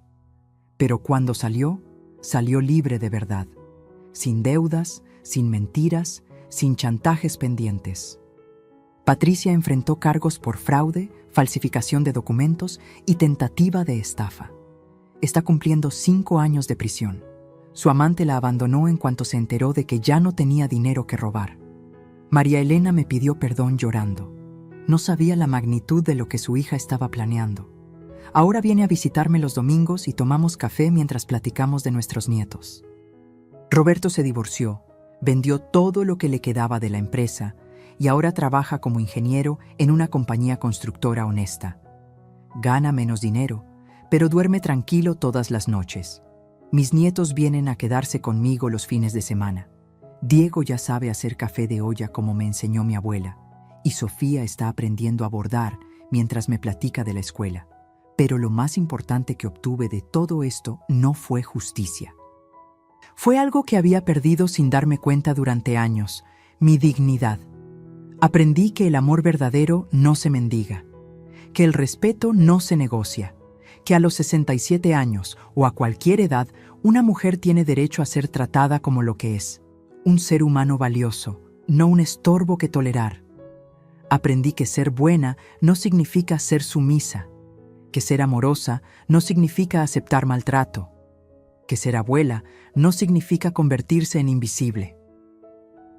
Pero cuando salió, salió libre de verdad, sin deudas, sin mentiras, sin chantajes pendientes. Patricia enfrentó cargos por fraude, falsificación de documentos y tentativa de estafa. Está cumpliendo 5 años de prisión. Su amante la abandonó en cuanto se enteró de que ya no tenía dinero que robar. María Elena me pidió perdón llorando. No sabía la magnitud de lo que su hija estaba planeando. Ahora viene a visitarme los domingos y tomamos café mientras platicamos de nuestros nietos. Roberto se divorció, vendió todo lo que le quedaba de la empresa y ahora trabaja como ingeniero en una compañía constructora honesta. Gana menos dinero, pero duerme tranquilo todas las noches. Mis nietos vienen a quedarse conmigo los fines de semana. Diego ya sabe hacer café de olla como me enseñó mi abuela, y Sofía está aprendiendo a bordar mientras me platica de la escuela. Pero lo más importante que obtuve de todo esto no fue justicia. Fue algo que había perdido sin darme cuenta durante años, mi dignidad. Aprendí que el amor verdadero no se mendiga, que el respeto no se negocia, que a los 67 años o a cualquier edad, una mujer tiene derecho a ser tratada como lo que es, un ser humano valioso, no un estorbo que tolerar. Aprendí que ser buena no significa ser sumisa, que ser amorosa no significa aceptar maltrato, que ser abuela no significa convertirse en invisible.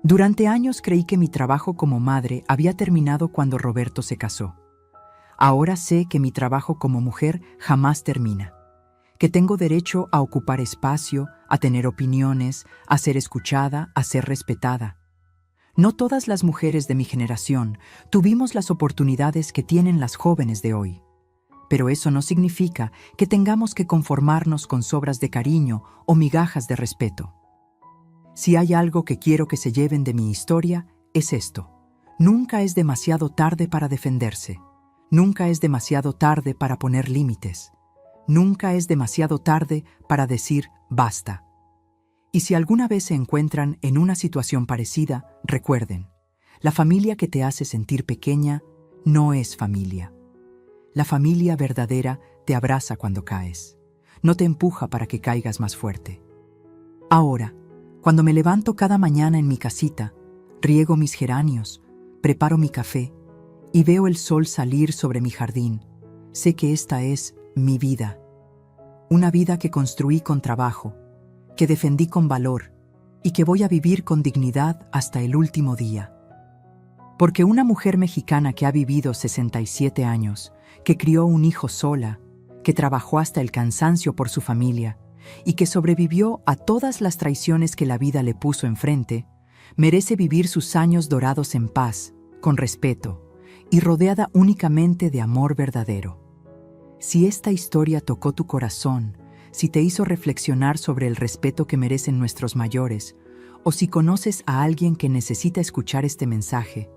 Durante años creí que mi trabajo como madre había terminado cuando Roberto se casó. Ahora sé que mi trabajo como mujer jamás termina, que tengo derecho a ocupar espacio, a tener opiniones, a ser escuchada, a ser respetada. No todas las mujeres de mi generación tuvimos las oportunidades que tienen las jóvenes de hoy. Pero eso no significa que tengamos que conformarnos con sobras de cariño o migajas de respeto. Si hay algo que quiero que se lleven de mi historia, es esto. Nunca es demasiado tarde para defenderse. Nunca es demasiado tarde para poner límites. Nunca es demasiado tarde para decir basta. Y si alguna vez se encuentran en una situación parecida, recuerden, la familia que te hace sentir pequeña no es familia. La familia verdadera te abraza cuando caes, no te empuja para que caigas más fuerte. Ahora, cuando me levanto cada mañana en mi casita, riego mis geranios, preparo mi café y veo el sol salir sobre mi jardín, sé que esta es mi vida. Una vida que construí con trabajo, que defendí con valor y que voy a vivir con dignidad hasta el último día. Porque una mujer mexicana que ha vivido 67 años, que crió un hijo sola, que trabajó hasta el cansancio por su familia y que sobrevivió a todas las traiciones que la vida le puso enfrente, merece vivir sus años dorados en paz, con respeto y rodeada únicamente de amor verdadero. Si esta historia tocó tu corazón, si te hizo reflexionar sobre el respeto que merecen nuestros mayores, o si conoces a alguien que necesita escuchar este mensaje,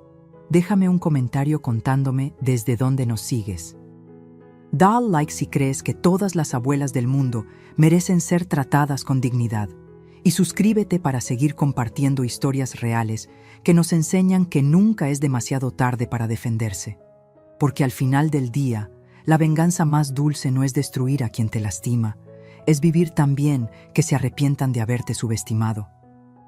déjame un comentario contándome desde dónde nos sigues. Da al like si crees que todas las abuelas del mundo merecen ser tratadas con dignidad y suscríbete para seguir compartiendo historias reales que nos enseñan que nunca es demasiado tarde para defenderse. Porque al final del día, la venganza más dulce no es destruir a quien te lastima, es vivir tan bien que se arrepientan de haberte subestimado.